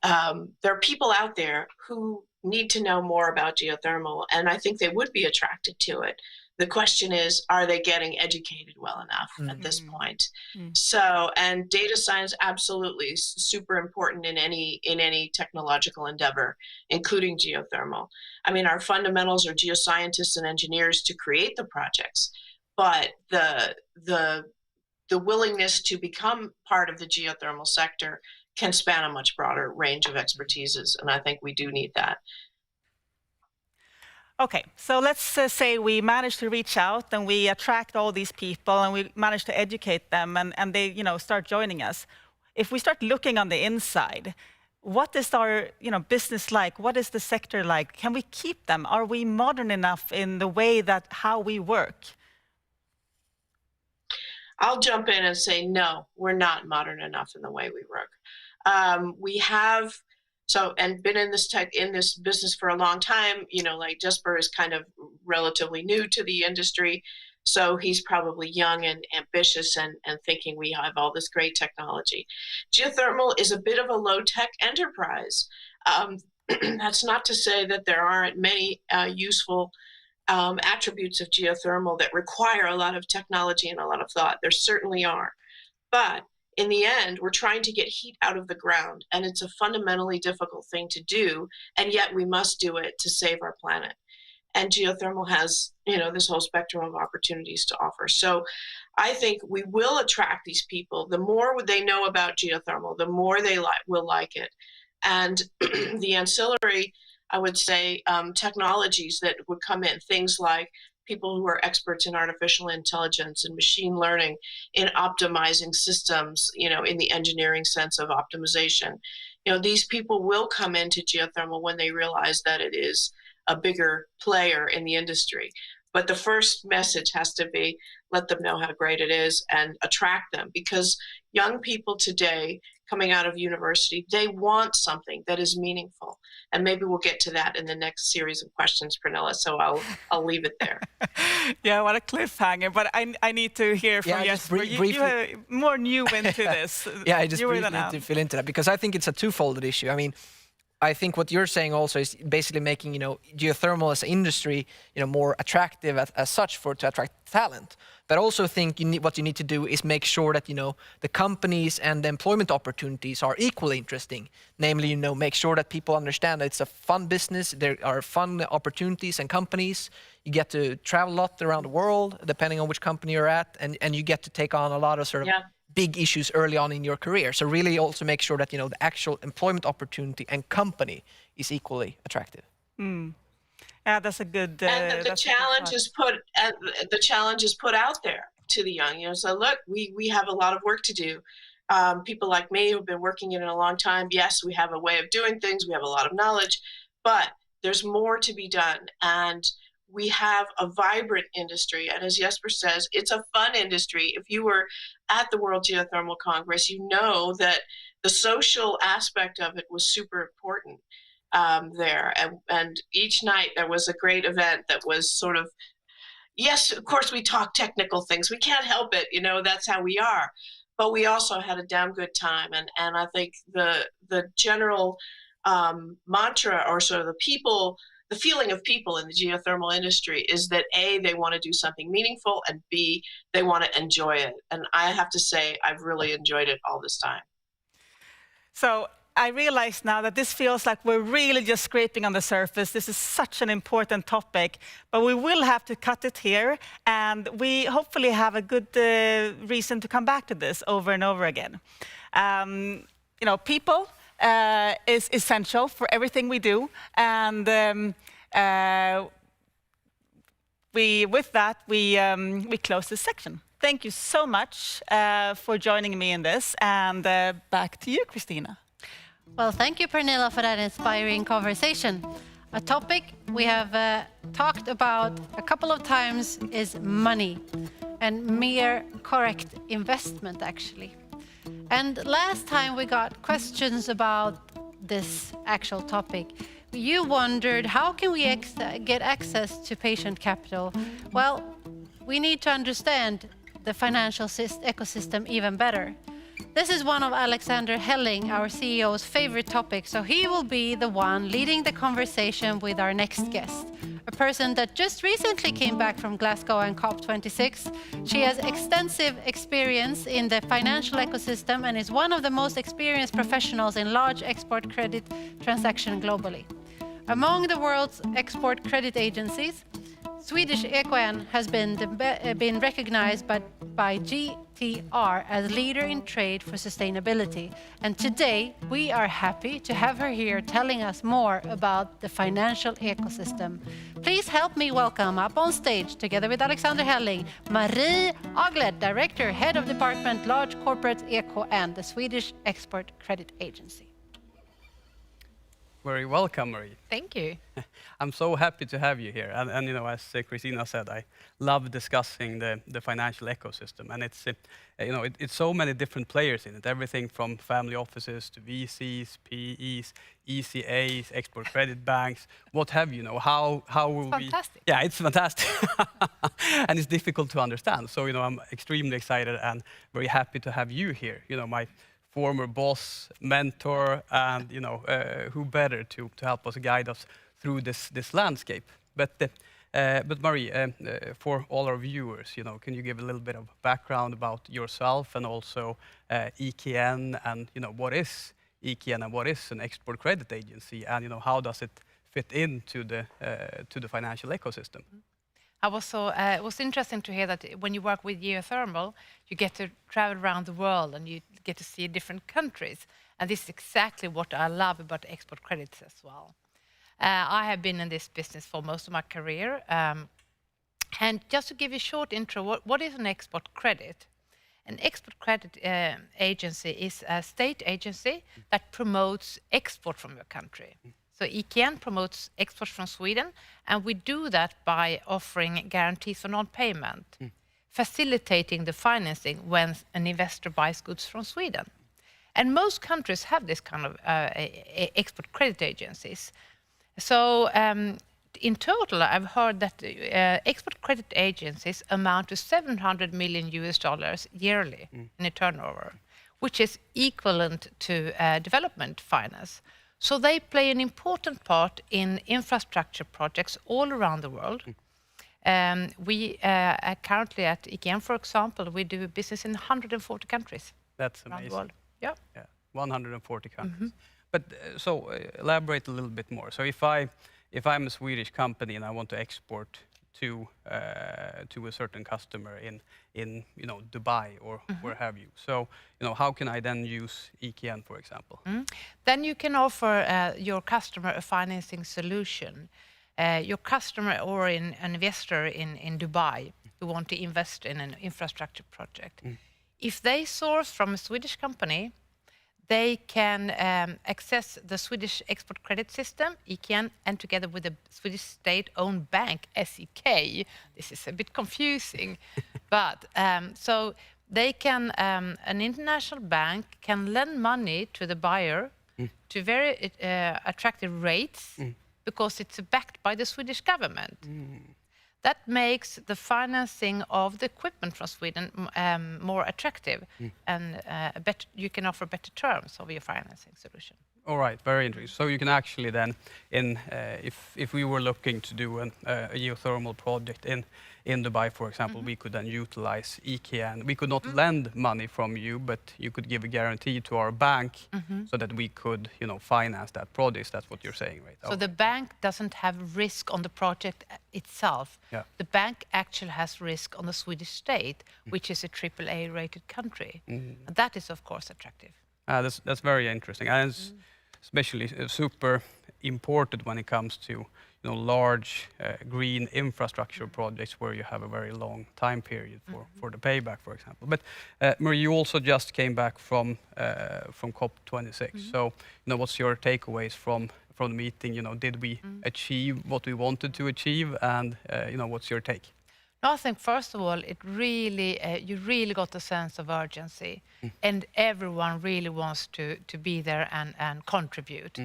are people out there who need to know more about geothermal, and I think they would be attracted to it. The question is, are they getting educated well enough at this point? So, and data science absolutely is super important in any technological endeavor, including geothermal. I mean, our fundamentals are geoscientists and engineers to create the projects, but the willingness to become part of the geothermal sector can span a much broader range of expertises, and I think we do need that. Okay, so let's say we manage to reach out and we attract all these people and we manage to educate them and they, start joining us. If we start looking on the inside, what is our, business like? What is the sector like? Can we keep them? Are we modern enough in the way that how we work? I'll jump in and say, no, we're not modern enough in the way we work. We have and been in this business for a long time, like Jesper is kind of relatively new to the industry. So he's probably young and ambitious and thinking we have all this great technology. Geothermal is a bit of a low-tech enterprise. That's not to say that there aren't many useful attributes of geothermal that require a lot of technology and a lot of thought. There certainly are. But in the end, we're trying to get heat out of the ground, and it's a fundamentally difficult thing to do, and yet we must do it to save our planet. And geothermal has, this whole spectrum of opportunities to offer. So I think we will attract these people. The more they know about geothermal, the more they will like it. And the ancillary, I would say, technologies that would come in, things like people who are experts in artificial intelligence and machine learning, in optimizing systems, in the engineering sense of optimization. These people will come into geothermal when they realize that it is a bigger player in the industry. But the first message has to be, let them know how great it is and attract them, because young people today coming out of university, they want something that is meaningful. And maybe we'll get to that in the next series of questions, Pernilla, so I'll leave it there. Yeah, what a cliffhanger, but I need to hear from Jesper. You are more new into this. Yeah, I just briefly need to fill into that, because I think it's a twofold issue. I mean, I think what you're saying also is basically making, geothermal as an industry, more attractive as such to attract talent. But I also think what you need to do is make sure that, the companies and the employment opportunities are equally interesting. Namely, make sure that people understand that it's a fun business. There are fun opportunities and companies. You get to travel a lot around the world, depending on which company you're at, and you get to take on a lot of sort of big issues early on in your career. So really also make sure that, the actual employment opportunity and company is equally attractive. Yeah, that's a good. And the challenge is put out there to the young. So look, we have a lot of work to do. People like me who've been working in it a long time. Yes, we have a way of doing things. We have a lot of knowledge, but there's more to be done. And we have a vibrant industry. And as Jesper says, it's a fun industry. If you were at the World Geothermal Congress, you know that the social aspect of it was super important there. And each night there was a great event that was sort of, yes, of course we talk technical things. We can't help it. That's how we are. But we also had a damn good time. And I think the general mantra, or sort of the feeling of people in the geothermal industry, is that A, they want to do something meaningful, and B, they want to enjoy it. And I have to say, I've really enjoyed it all this time. So I realize now that this feels like we're really just scraping on the surface. This is such an important topic, but we will have to cut it here, and we hopefully have a good reason to come back to this over and over again. People is essential for everything we do, and with that, we close this section. Thank you so much for joining me in this, and back to you, Christina. Well, thank you, Pernilla, for that inspiring conversation. A topic we have talked about a couple of times is money and mere correct investment, actually. And last time we got questions about this actual topic. You wondered, how can we get access to patient capital? Well, we need to understand the financial ecosystem even better. This is one of Alexander Helling, our CEO's favorite topics, so he will be the one leading the conversation with our next guest, a person that just recently came back from Glasgow and COP26. She has extensive experience in the financial ecosystem and is one of the most experienced professionals in large export credit transactions globally. Among the world's export credit agencies, Swedish EKN has been recognized by GTR as leader in trade for sustainability. And today we are happy to have her here telling us more about the financial ecosystem. Please help me welcome up on stage, together with Alexander Helling, Pär Ahlberger, Director, Head of Department Large Corporate EKN, the Swedish Export Credit Agency. Very welcome, Marie. Thank you. I'm so happy to have you here. And as Christina said, I love discussing the financial ecosystem. And it's so many different players in it. Everything from family offices to VCs, PEs, ECAs, export credit banks, what have you. How will we? Fantastic. Yeah, it's fantastic. And it's difficult to understand. So I'm extremely excited and very happy to have you here. My former boss, mentor, and who better to help us guide us through this landscape. But Marie, for all our viewers, can you give a little bit of background about yourself and also EKN, and what is EKN and what is an export credit agency, and how does it fit into the financial ecosystem? It was interesting to hear that when you work with geothermal, you get to travel around the world and you get to see different countries. And this is exactly what I love about export credits as well. I have been in this business for most of my career. And just to give you a short intro, what is an export credit? An export credit agency is a state agency that promotes export from your country. So EKN promotes exports from Sweden, and we do that by offering guarantees for non-payment, facilitating the financing when an investor buys goods from Sweden. And most countries have this kind of export credit agencies. So in total, I've heard that export credit agencies amount to $700 million yearly in a turnover, which is equivalent to development finance. So they play an important part in infrastructure projects all around the world. We are currently at EKN, for example, we do business in 140 countries. That's around amazing. the world. Yeah. 140 countries. But so elaborate a little bit more. So if I'm a Swedish company and I want to export to a certain customer in Dubai or where have you. So how can I then use EKN, for example? Then you can offer your customer a financing solution. Your customer or an investor in Dubai who want to invest in an infrastructure project. If they source from a Swedish company, they can access the Swedish export credit system, EKN, and together with the Swedish state-owned bank, SEK. This is a bit confusing, but so they can, an international bank can lend money to the buyer to very attractive rates because it's backed by the Swedish government. That makes the financing of the equipment from Sweden more attractive, and you can offer better terms of your financing solution. All right, very interesting. So you can actually then, if we were looking to do a geothermal project in Dubai, for example, we could then utilize EKN. We could not lend money from you, but you could give a guarantee to our bank so that we could, finance that project. That's what you're saying, right? So the bank doesn't have risk on the project itself. Yeah. The bank actually has risk on the Swedish state, which is a AAA-rated country. And that is, of course, attractive. That's very interesting, and it's especially super important when it comes to large green infrastructure projects where you have a very long time period for the payback, for example. But Marie, you also just came back from COP26. So what's your takeaways from the meeting? Did we achieve what we wanted to achieve, and what's your take? No, I think first of all, it really you really got a sense of urgency, and everyone really wants to be there and contribute.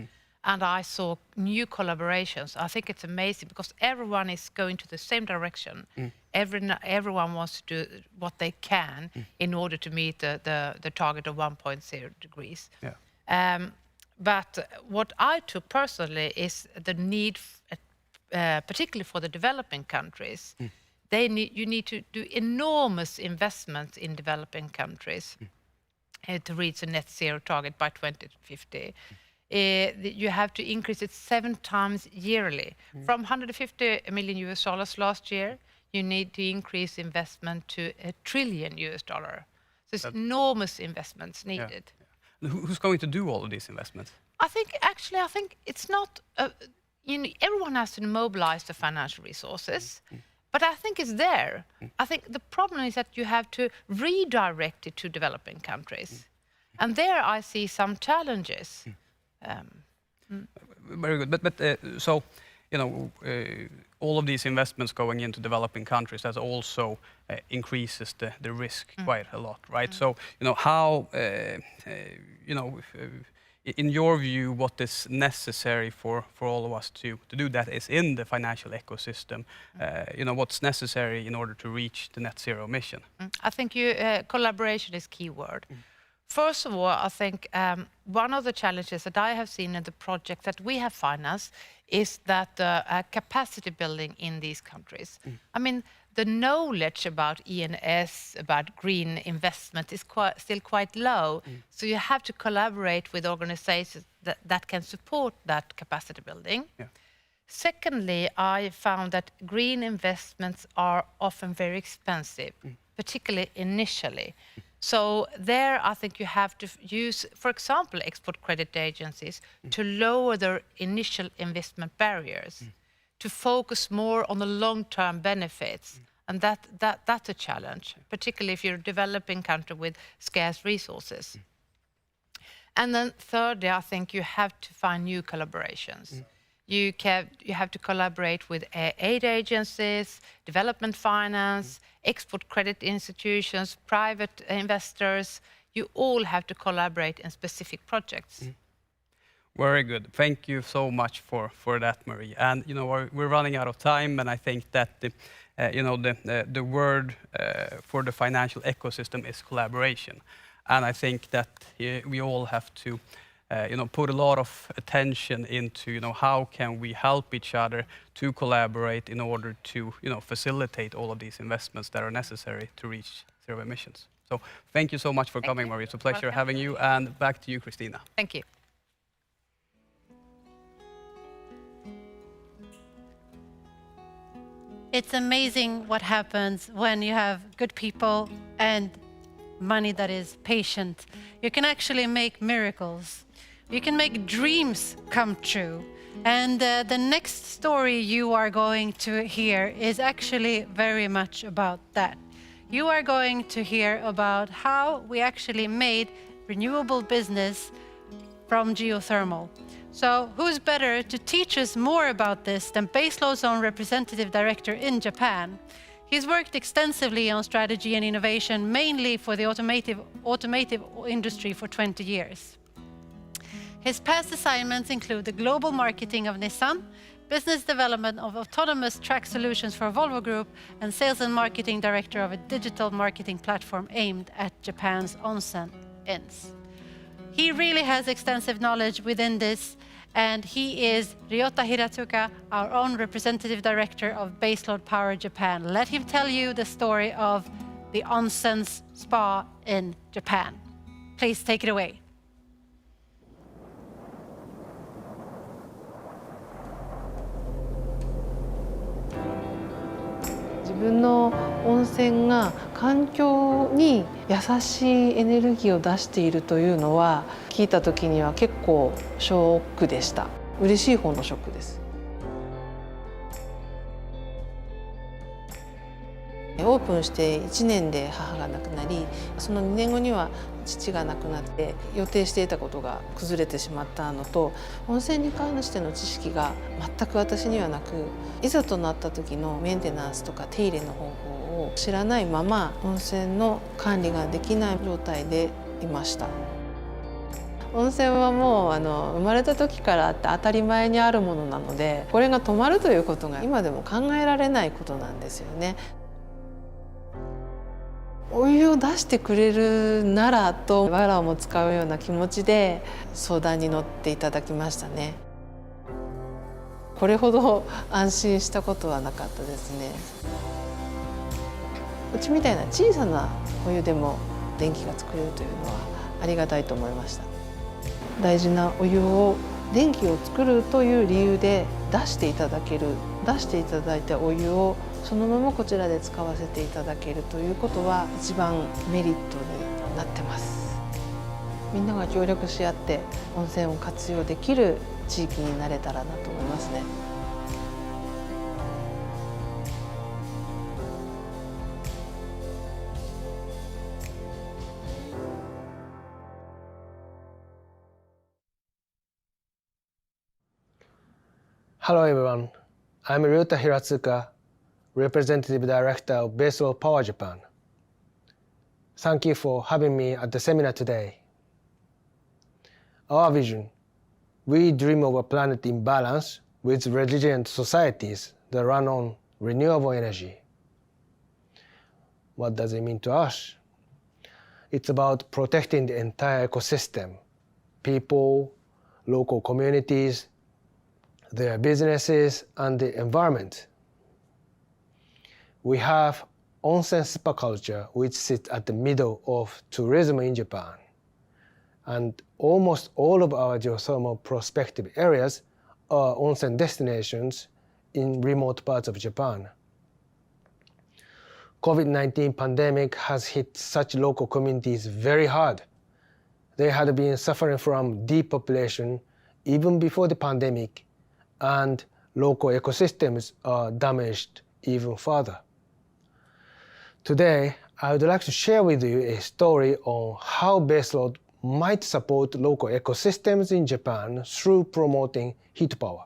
And I saw new collaborations. I think it's amazing because everyone is going to the same direction. Everyone wants to do what they can in order to meet the target of 1.0 degrees. Yeah. But what I took personally is the need, particularly for the developing countries. You need to do enormous investments in developing countries to reach a net zero target by 2050. You have to increase it 7 times yearly. From $150 million last year, you need to increase investment to $1 trillion. So it's enormous investments needed. Yeah. Who's going to do all of these investments? I think it's not. Everyone has to mobilize the financial resources. But I think it's there. I think the problem is that you have to redirect it to developing countries. And there I see some challenges. Very good. But so, all of these investments going into developing countries, that also increases the risk quite a lot, right? So, how, in your view, what is necessary for all of us to do that is in the financial ecosystem? What's necessary in order to reach the net zero mission? I think collaboration is key word. First of all, I think one of the challenges that I have seen in the project that we have financed is that capacity building in these countries. I mean, the knowledge about ENS, about green investment is still quite low. So you have to collaborate with organizations that can support that capacity building. Yeah. Secondly, I found that green investments are often very expensive, particularly initially. So there, I think you have to use, for example, export credit agencies to lower their initial investment barriers, to focus more on the long-term benefits. And that's a challenge, particularly if you're a developing country with scarce resources. And then thirdly, I think you have to find new collaborations. You have to collaborate with aid agencies, development finance, export credit institutions, private investors. You all have to collaborate in specific projects. Very good. Thank you so much for that, Marie. And we're running out of time, and I think that the word for the financial ecosystem is collaboration. And I think that we all have to put a lot of attention into how can we help each other to collaborate in order to facilitate all of these investments that are necessary to reach zero emissions. So thank you so much for coming, Marie. It's a pleasure having you. And back to you, Christina. Thank you. It's amazing what happens when you have good people and money that is patient. You can actually make miracles. You can make dreams come true. And the next story you are going to hear is actually very much about that. You are going to hear about how we actually made renewable business from geothermal. So who's better to teach us more about this than Baseload's own representative director in Japan? He's worked extensively on strategy and innovation, mainly for the automotive industry for 20 years. His past assignments include the global marketing of Nissan, business development of autonomous track solutions for Volvo Group, and sales and marketing director of a digital marketing platform aimed at Japan's onsen inns. He really has extensive knowledge within this, And he is Ryota Hiratsuka, our own representative director of Baseload Power Japan. Let him tell you the story of the onsen spa in Japan. Please take it away.自分の温泉が環境に優しいエネルギーを出しているというのは聞いた時には結構ショックでした。嬉しい方のショックです。オープンして1年で母が亡くなり、その2年後には父が亡くなって予定していたことが崩れてしまったのと、温泉に関しての知識が全く私にはなく、いざとなった時のメンテナンスとか手入れの方法を知らないまま温泉の管理ができない状態でいました。温泉はもう生まれた時からあって当たり前にあるものなので、これが止まるということが今でも考えられないことなんですよね。お湯を出してくれるならと藁をも使うような気持ちで相談に乗っていただきましたね。これほど安心したことはなかったですね。うちみたいな小さなお湯でも電気が作れるというのはありがたいと思いました。大事なお湯を電気を作るという理由で出していただける、出していただいたお湯をそのままこちらで使わせていただけるということは一番メリットになってます。みんなが協力し合って温泉を活用できる地域になれたらなと思いますね。Hello everyone, I'm Ryota Hiratsuka, Representative Director of Baseload Power Japan. Thank you for having me at the seminar today. Our vision, we dream of a planet in balance with resilient societies that run on renewable energy. What does it mean to us? It's about protecting the entire ecosystem, people, local communities, their businesses, and the environment. We have onsen spa culture, which sits at the middle of tourism in Japan. And almost all of our geothermal prospective areas are onsen destinations in remote parts of Japan. COVID-19 pandemic has hit such local communities very hard. They had been suffering from depopulation even before the pandemic, and local ecosystems are damaged even further. Today, I would like to share with you a story on how baseload might support local ecosystems in Japan through promoting heat power.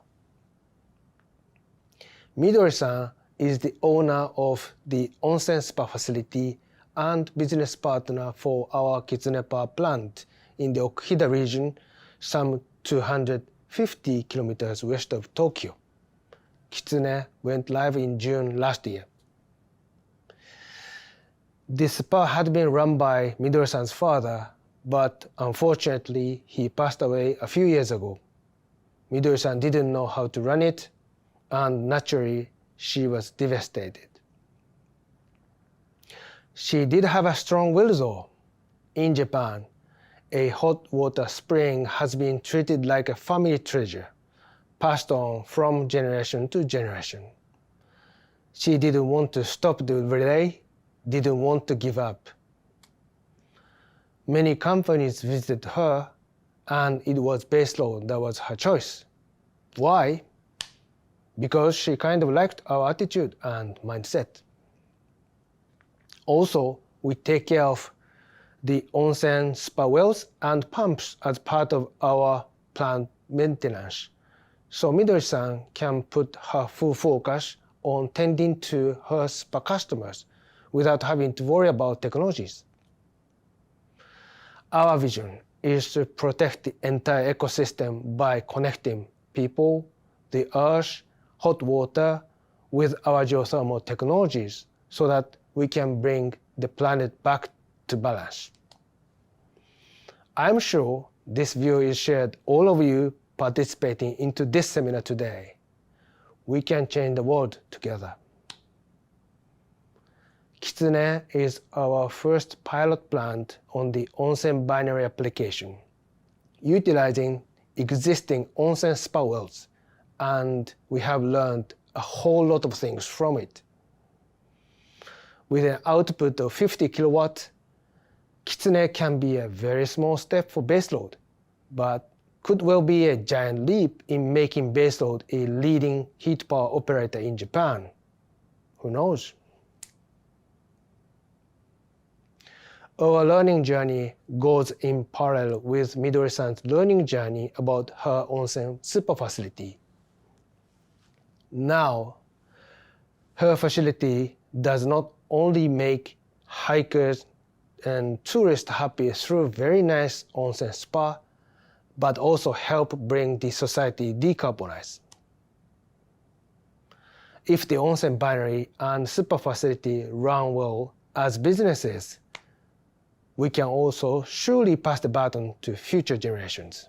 Midori-san is the owner of the onsen spa facility and business partner for our Kitsune Power plant in the Okuhida region, some 250 kilometers west of Tokyo. Kitsune went live in June last year. This spa had been run by Midori-san's father, but unfortunately he passed away a few years ago. Midori-san didn't know how to run it, and naturally she was devastated. She did have a strong will though. In Japan, a hot water spring has been treated like a family treasure, passed on from generation to generation. She didn't want to stop the relay, didn't want to give up. Many companies visited her, and it was baseload that was her choice. Why? Because she kind of liked our attitude and mindset. Also, we take care of the onsen spa wells and pumps as part of our plant maintenance. So Midori-san can put her full focus on tending to her spa customers without having to worry about technologies. Our vision is to protect the entire ecosystem by connecting people, the earth, hot water with our geothermal technologies so that we can bring the planet back to balance. I'm sure this view is shared all of you participating into this seminar today. We can change the world together. Kitsune is our first pilot plant on the onsen binary application, utilizing existing onsen spa wells, and we have learned a whole lot of things from it. With an output of 50 kilowatt, Kitsune can be a very small step for baseload, but could well be a giant leap in making baseload a leading heat power operator in Japan. Who knows? Our learning journey goes in parallel with Midori-san's learning journey about her onsen super facility. Now, her facility does not only make hikers and tourists happy through very nice onsen spa, but also help bring the society decarbonize. If the onsen binary and super facility run well as businesses, we can also surely pass the baton to future generations.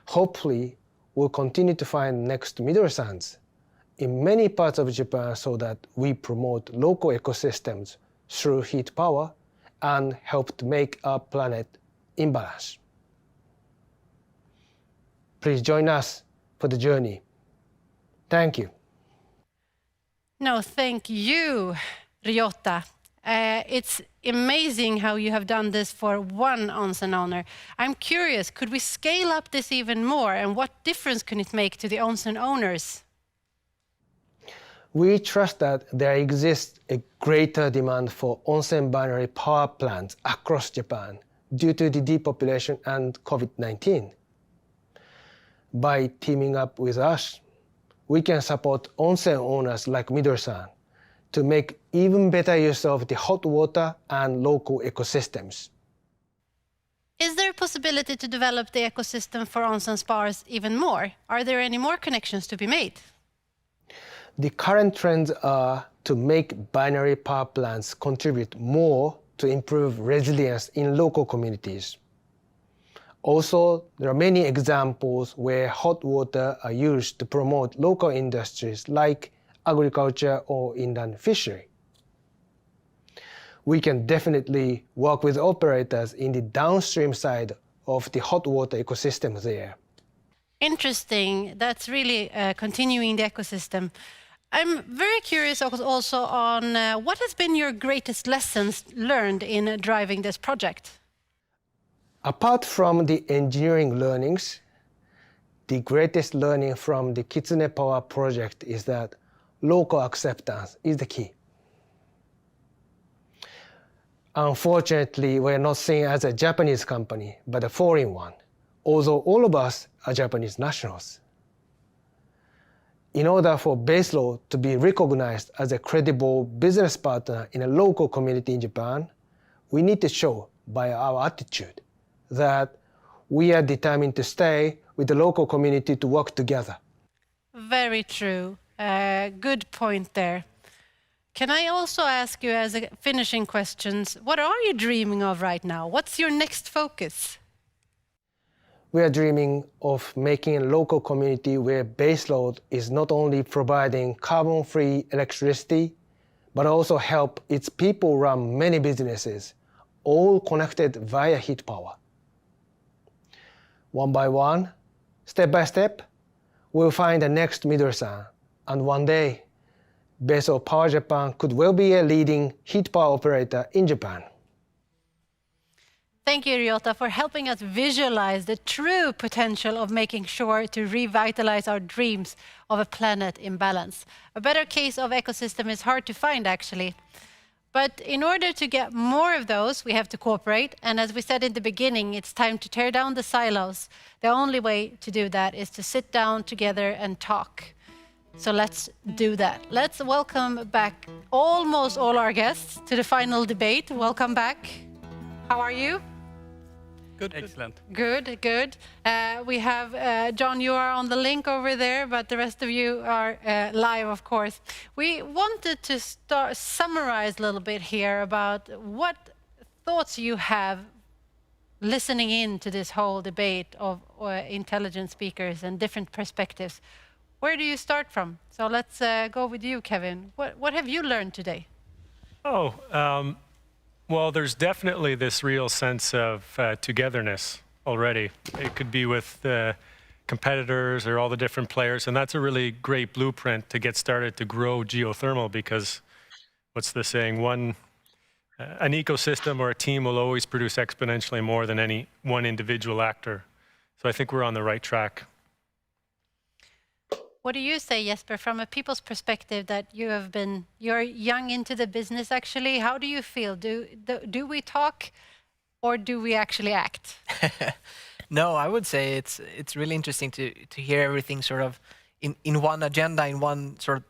Hopefully, we'll continue to find next Midori-sans in many parts of Japan so that we promote local ecosystems through heat power and help to make our planet in balance. Please join us for the journey. Thank you. No, thank you, Ryota. It's amazing how you have done this for one onsen owner. I'm curious, could we scale up this even more, and what difference can it make to the onsen owners? We trust that there exists a greater demand for onsen binary power plants across Japan due to the depopulation and COVID-19. By teaming up with us, we can support onsen owners like Midori-san to make even better use of the hot water and local ecosystems. Is there a possibility to develop the ecosystem for onsen spas even more? Are there any more connections to be made? The current trends are to make binary power plants contribute more to improve resilience in local communities. Also, there are many examples where hot water are used to promote local industries like agriculture or inland fishery. We can definitely work with operators in the downstream side of the hot water ecosystem there. Interesting. That's really continuing the ecosystem. I'm very curious also on what has been your greatest lessons learned in driving this project? Apart from the engineering learnings, the greatest learning from the Kitsune Power project is that local acceptance is the key. Unfortunately, we're not seen as a Japanese company, but a foreign one, although all of us are Japanese nationals. In order for baseload to be recognized as a credible business partner in a local community in Japan, we need to show by our attitude that we are determined to stay with the local community to work together. Very true. Good point there. Can I also ask you as a finishing questions, what are you dreaming of right now? What's your next focus? We are dreaming of making a local community where baseload is not only providing carbon-free electricity, but also help its people run many businesses, all connected via heat power. One by one, step by step, we'll find the next Midori-san, and one day, Baseload Power Japan could well be a leading heat power operator in Japan. Thank you, Ryota, for helping us visualize the true potential of making sure to revitalize our dreams of a planet in balance. A better case of ecosystem is hard to find, actually. But in order to get more of those, we have to cooperate. And as we said in the beginning, it's time to tear down the silos. The only way to do that is to sit down together and talk. So let's do that. Let's welcome back almost all our guests to the final debate. Welcome back. How are you? Good. Excellent. Good, good. We have, John, you are on the link over there, but the rest of you are live, of course. We wanted to summarize a little bit here about what thoughts you have listening in to this whole debate of intelligent speakers and different perspectives. Where do you start from? So let's go with you, Kevin. What have you learned today? Well, there's definitely this real sense of togetherness already. It could be with competitors or all the different players, and that's a really great blueprint to get started to grow geothermal, because what's the saying? An ecosystem or a team will always produce exponentially more than any one individual actor. So I think we're on the right track. What do you say, Jesper, from a people's perspective that you're young into the business actually? How do you feel? Do we talk or do we actually act? No, I would say it's really interesting to hear everything sort of in one agenda, in one sort of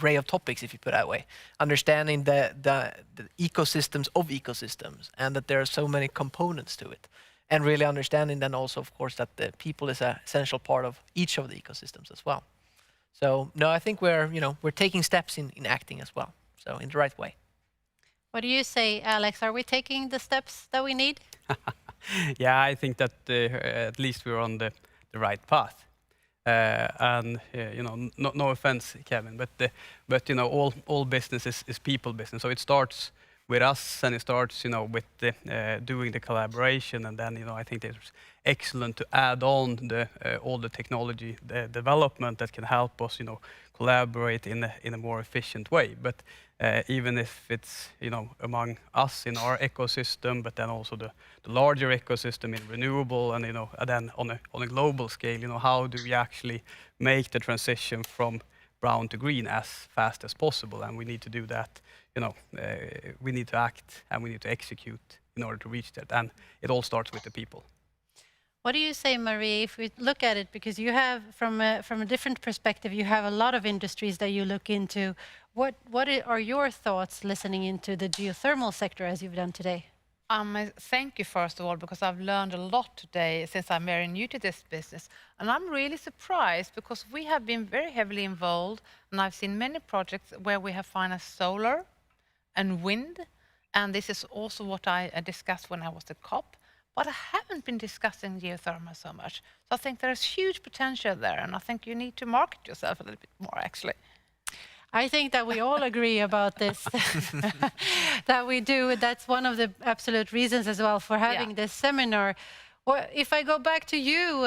array of topics, if you put it that way. Understanding the ecosystems of ecosystems, and that there are so many components to it. And really understanding then also, of course, that the people is an essential part of each of the ecosystems as well. So no, I think we're taking steps in acting as well. So in the right way. What do you say, Alex? Are we taking the steps that we need? Yeah, I think that at least we're on the right path. And no offense, Kevin, but all business is people business. So it starts with us, and it starts with doing the collaboration, and then I think it's excellent to add on all the technology development that can help us collaborate in a more efficient way. But even if it's among us in our ecosystem, but then also the larger ecosystem in renewable, and and then on a global scale, how do we actually make the transition from brown to green as fast as possible? And we need to do that. We need to act and we need to execute in order to reach that. And it all starts with the people. What do you say, Marie, if we look at it, because you have, from a different perspective, you have a lot of industries that you look into. What are your thoughts listening into the geothermal sector as you've done today? Thank you, first of all, because I've learned a lot today since I'm very new to this business. And I'm really surprised because we have been very heavily involved, and I've seen many projects where we have financed solar and wind. And this is also what I discussed when I was at COP. But I haven't been discussing geothermal so much. So I think there's huge potential there, and I think you need to market yourself a little bit more, actually. I think that we all agree about this, that we do. That's one of the absolute reasons as well for having this seminar. Well, if I go back to you,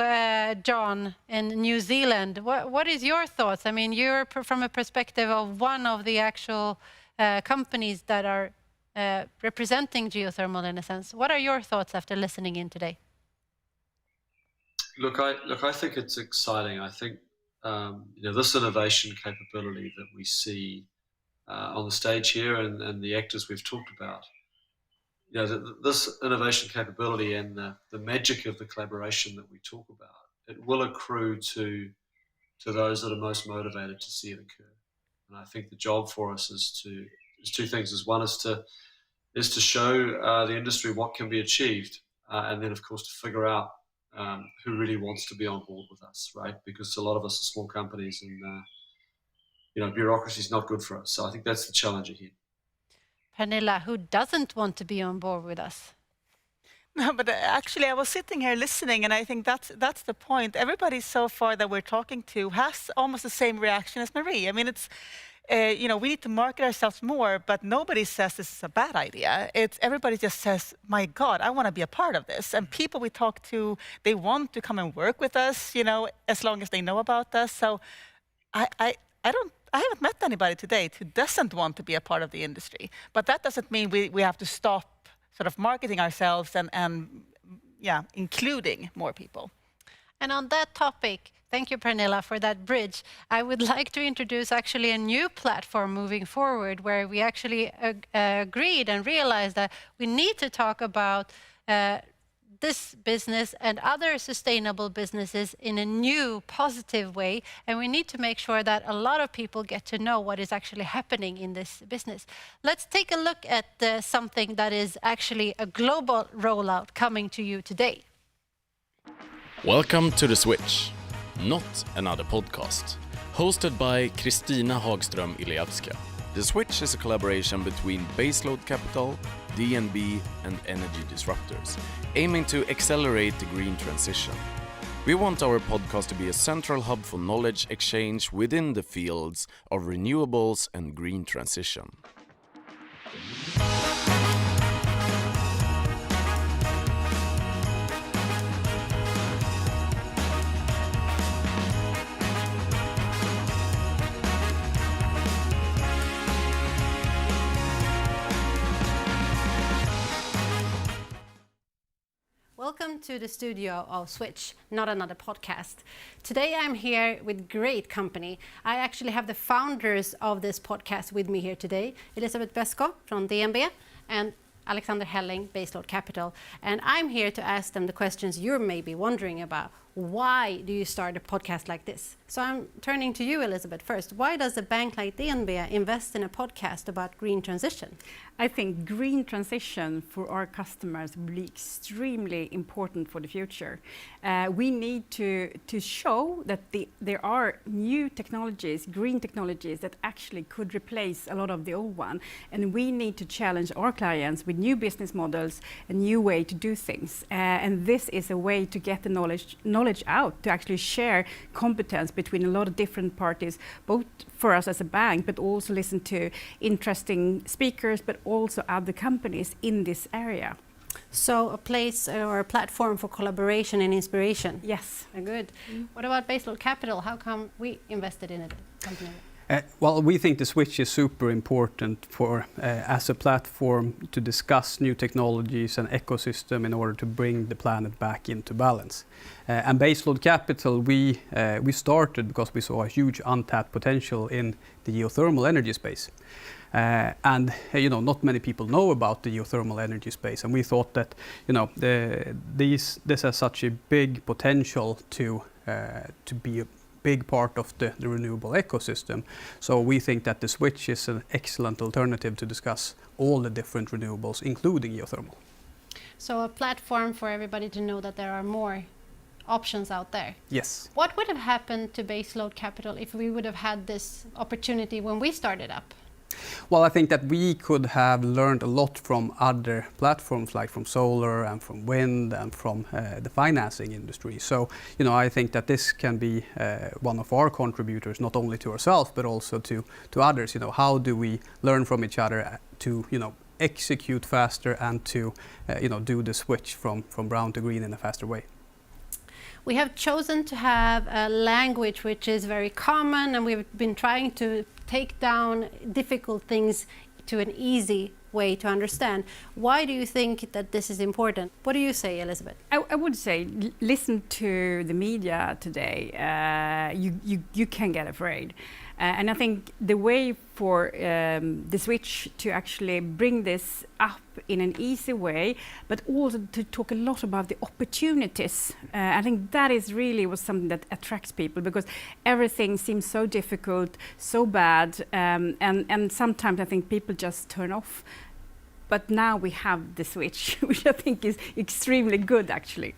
John, in New Zealand, what is your thoughts? I mean, you're from a perspective of one of the actual companies that are representing geothermal in a sense. What are your thoughts after listening in today? Look, I think it's exciting. I think this innovation capability that we see on the stage here and the actors we've talked about, this innovation capability and the magic of the collaboration that we talk about, it will accrue to those that are most motivated to see it occur. And I think the job for us is two things. One is to show the industry what can be achieved, and then of course to figure out who really wants to be on board with us, right? Because a lot of us are small companies, and bureaucracy is not good for us. So I think that's the challenge ahead. Pernilla, who doesn't want to be on board with us? No, but actually I was sitting here listening, and I think that's the point. Everybody so far that we're talking to has almost the same reaction as Marie. I mean, it's we need to market ourselves more, but nobody says this is a bad idea. Everybody just says, my God, I want to be a part of this. And people we talk to, they want to come and work with us, as long as they know about us. So I haven't met anybody today who doesn't want to be a part of the industry. But that doesn't mean we have to stop sort of marketing ourselves and including more people. And on that topic, thank you, Pernilla, for that bridge. I would like to introduce actually a new platform moving forward where we actually agreed and realized that we need to talk about this business and other sustainable businesses in a new, positive way. And we need to make sure that a lot of people get to know what is actually happening in this business. Let's take a look at something that is actually a global rollout coming to you today. Welcome to The Switch, not another podcast, hosted by Kristina Hagström Ilevska. The Switch is a collaboration between Baseload Capital, DNB, and energy disruptors, aiming to accelerate the green transition. We want our podcast to be a central hub for knowledge exchange within the fields of renewables and green transition. Welcome to the studio of Switch, Not Another Podcast. Today I'm here with great company. I actually have the founders of this podcast with me here today, Elisabeth Besko from DNB and Alexander Helling, Baseload Capital. And I'm here to ask them the questions you're maybe wondering about. Why do you start a podcast like this? So I'm turning to you, Elisabeth, first. Why does a bank like DNB invest in a podcast about green transition? I think green transition for our customers will be extremely important for the future. We need to show that there are new technologies, green technologies, that actually could replace a lot of the old one. And we need to challenge our clients with new business models, a new way to do things. And this is a way to get the knowledge out, to actually share competence between a lot of different parties, both for us as a bank, but also listen to interesting speakers, but also other companies in this area. So a place or a platform for collaboration and inspiration. Yes. Good. What about Baseload Capital? How come we invested in a company? Well, we think the Switch is super important for as a platform to discuss new technologies and ecosystem in order to bring the planet back into balance. And Baseload Capital, we started because we saw a huge untapped potential in the geothermal energy space. And not many people know about the geothermal energy space, and we thought that this has such a big potential to be a big part of the renewable ecosystem. So we think that the Switch is an excellent alternative to discuss all the different renewables, including geothermal. So a platform for everybody to know that there are more options out there. Yes. What would have happened to Baseload Capital if we would have had this opportunity when we started up? Well, I think that we could have learned a lot from other platforms, like from solar and from wind and from the financing industry. So, I think that this can be one of our contributors, not only to ourselves, but also to others. How do we learn from each other to, execute faster and to, do the switch from brown to green in a faster way? We have chosen to have a language which is very common, and we've been trying to take down difficult things to an easy way to understand. Why do you think that this is important? What do you say, Elisabeth? I would say listen to the media today. You can get afraid. And I think the way for the Switch to actually bring this up in an easy way, but also to talk a lot about the opportunities. I think that is really was something that attracts people, because everything seems so difficult, so bad, and sometimes I think people just turn off. But now we have the Switch, which I think is extremely good, actually.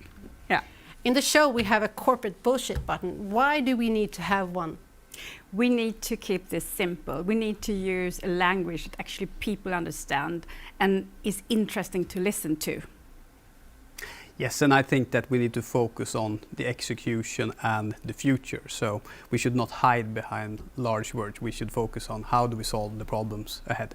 Yeah. In the show, we have a corporate bullshit button. Why do we need to have one? We need to keep this simple. We need to use a language that actually people understand and is interesting to listen to. Yes, and I think that we need to focus on the execution and the future. So we should not hide behind large words. We should focus on how do we solve the problems ahead.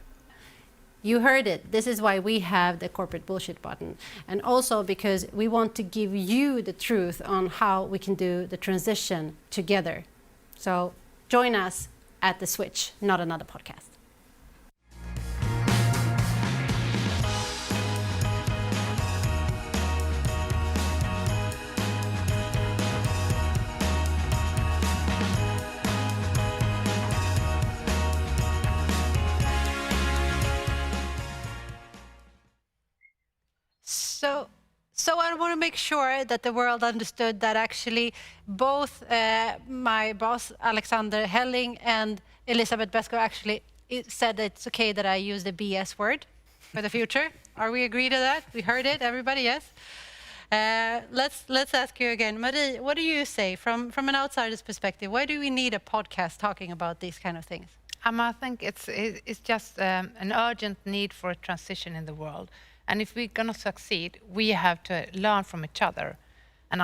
You heard it. This is why we have the corporate bullshit button. And also because we want to give you the truth on how we can do the transition together. So join us at The Switch, Not Another Podcast. So I want to make sure that the world understood that actually both my boss, Alexander Helling, and Elisabeth Besko actually said that it's okay that I use the BS word for the future. Are we agreed to that? We heard it, everybody, yes? Let's ask you again. Marie, what do you say from an outsider's perspective? Why do we need a podcast talking about these kind of things? I think it's just an urgent need for a transition in the world. And if we're going to succeed, we have to learn from each other. And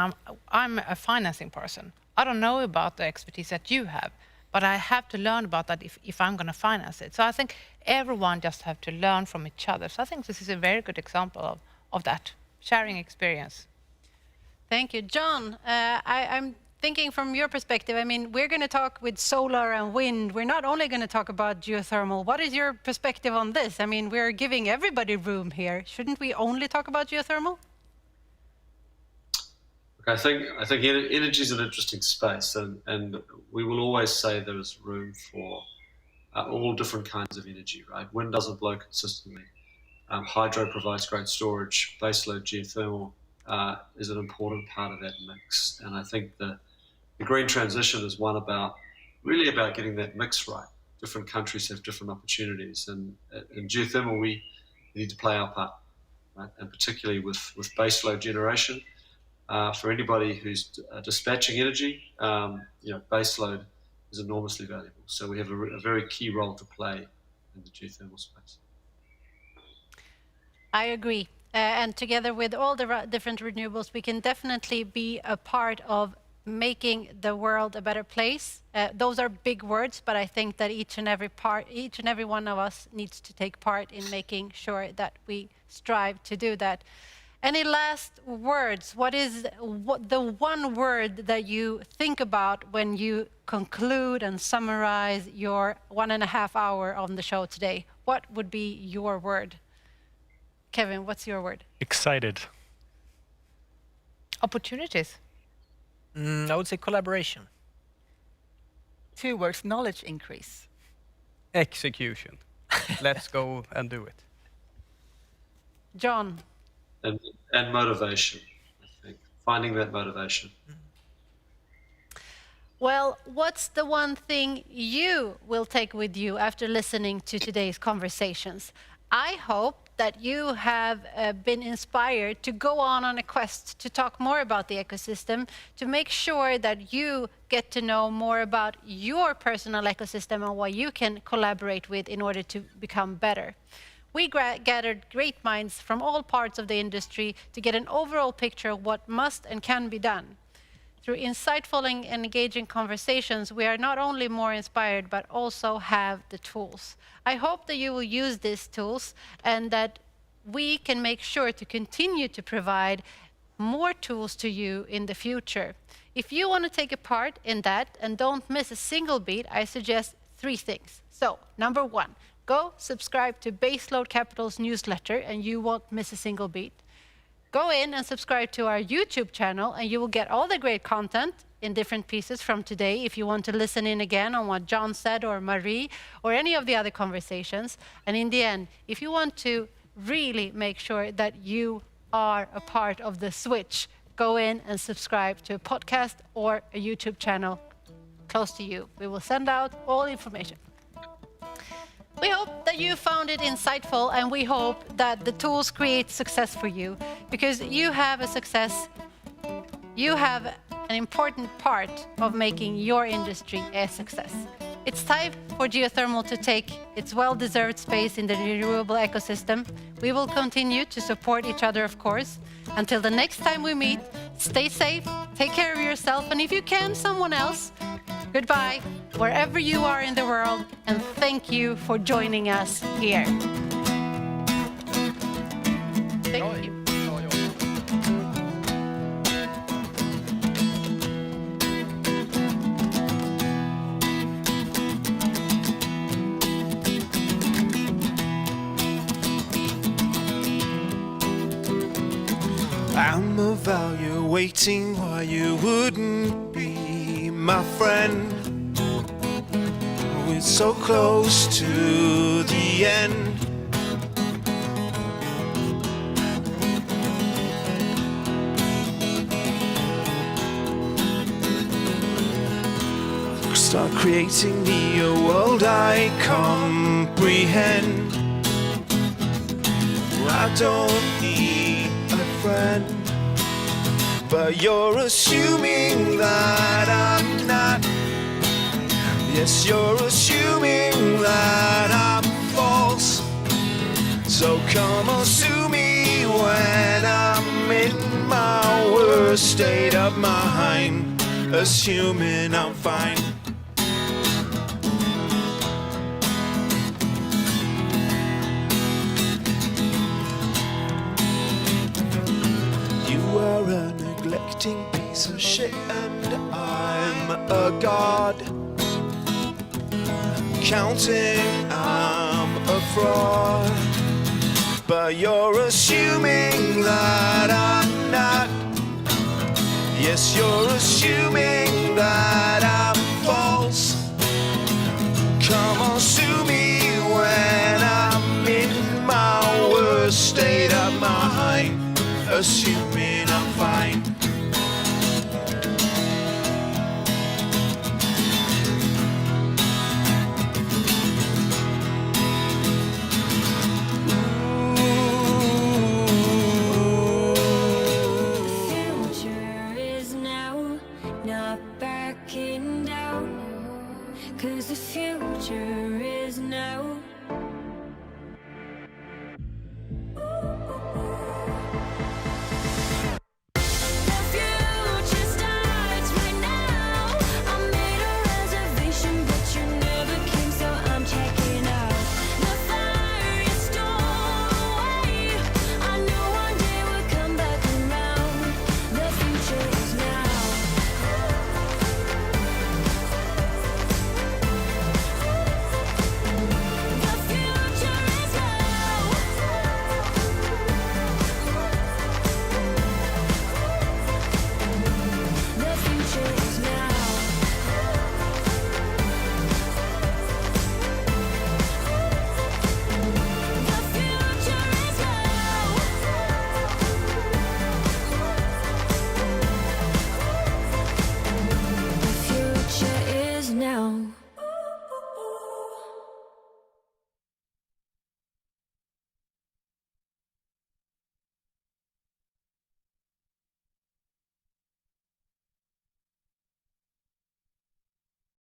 I'm a financing person. I don't know about the expertise that you have, but I have to learn about that if I'm going to finance it. So I think everyone just have to learn from each other. So I think this is a very good example of that, sharing experience. Thank you. John, I'm thinking from your perspective, I mean, we're going to talk with solar and wind. We're not only going to talk about geothermal. What is your perspective on this? I mean, we're giving everybody room here. Shouldn't we only talk about geothermal? I think energy is an interesting space, and we will always say there is room for all different kinds of energy, right? Wind doesn't blow consistently. Hydro provides great storage. Baseload geothermal is an important part of that mix. And I think the green transition is one really about getting that mix right. Different countries have different opportunities. And in geothermal, we need to play our part, right? And particularly with baseload generation. For anybody who's dispatching energy, baseload is enormously valuable. So we have a very key role to play in the geothermal space. I agree. And together with all the different renewables, we can definitely be a part of making the world a better place. Those are big words, but I think that each and every one of us needs to take part in making sure that we strive to do that. Any last words? What is the one word that you think about when you conclude and summarize your 1.5 hour on the show today? What would be your word? Kevin, what's your word? Excited. Opportunities. I would say collaboration. 2 words, knowledge increase. Execution. Let's go and do it. John. And motivation, I think. Finding that motivation. Well, what's the one thing you will take with you after listening to today's conversations? I hope that you have been inspired to go on a quest to talk more about the ecosystem, to make sure that you get to know more about your personal ecosystem and what you can collaborate with in order to become better. We gathered great minds from all parts of the industry to get an overall picture of what must and can be done. Through insightful and engaging conversations, we are not only more inspired, but also have the tools. I hope that you will use these tools and that we can make sure to continue to provide more tools to you in the future. If you want to take a part in that and don't miss a single beat, I suggest 3 things. So, number 1, go subscribe to Baseload Capital's newsletter and you won't miss a single beat. Go in and subscribe to our YouTube channel and you will get all the great content in different pieces from today if you want to listen in again on what John said or Marie or any of the other conversations. And in the end, if you want to really make sure that you are a part of the switch, go in and subscribe to a podcast or a YouTube channel close to you. We will send out all information. We hope that you found it insightful and we hope that the tools create success for you because you have a success. You have an important part of making your industry a success. It's time for geothermal to take its well-deserved space in the renewable ecosystem. We will continue to support each other, of course. Until the next time we meet, stay safe, take care of yourself, and if you can, someone else. Goodbye, wherever you are in the world, and thank you for joining us here. Thank you. I'm evaluating why you wouldn't be my friend. We're so close to the end. Start creating me a world I comprehend. I don't need a friend, but you're assuming that I'm not Yes, you're assuming that I'm false. So come on, sue me when I'm in my worst state of mind, assuming I'm fine. You are a neglecting piece of shit and I'm a god. Counting I'm a fraud, but you're assuming that I'm not. Yes, you're assuming that I'm false. Come on, sue me when I'm in my worst state of mind, assuming I'm fine. Future is now, not backing down. 'Cause the future is now. The future starts right now. I made a reservation, but you never came, so I'm checking out. The fire is stored away. I know one day we'll come back around. The future is now. The future is now. The future is now. The future is now. The future is now.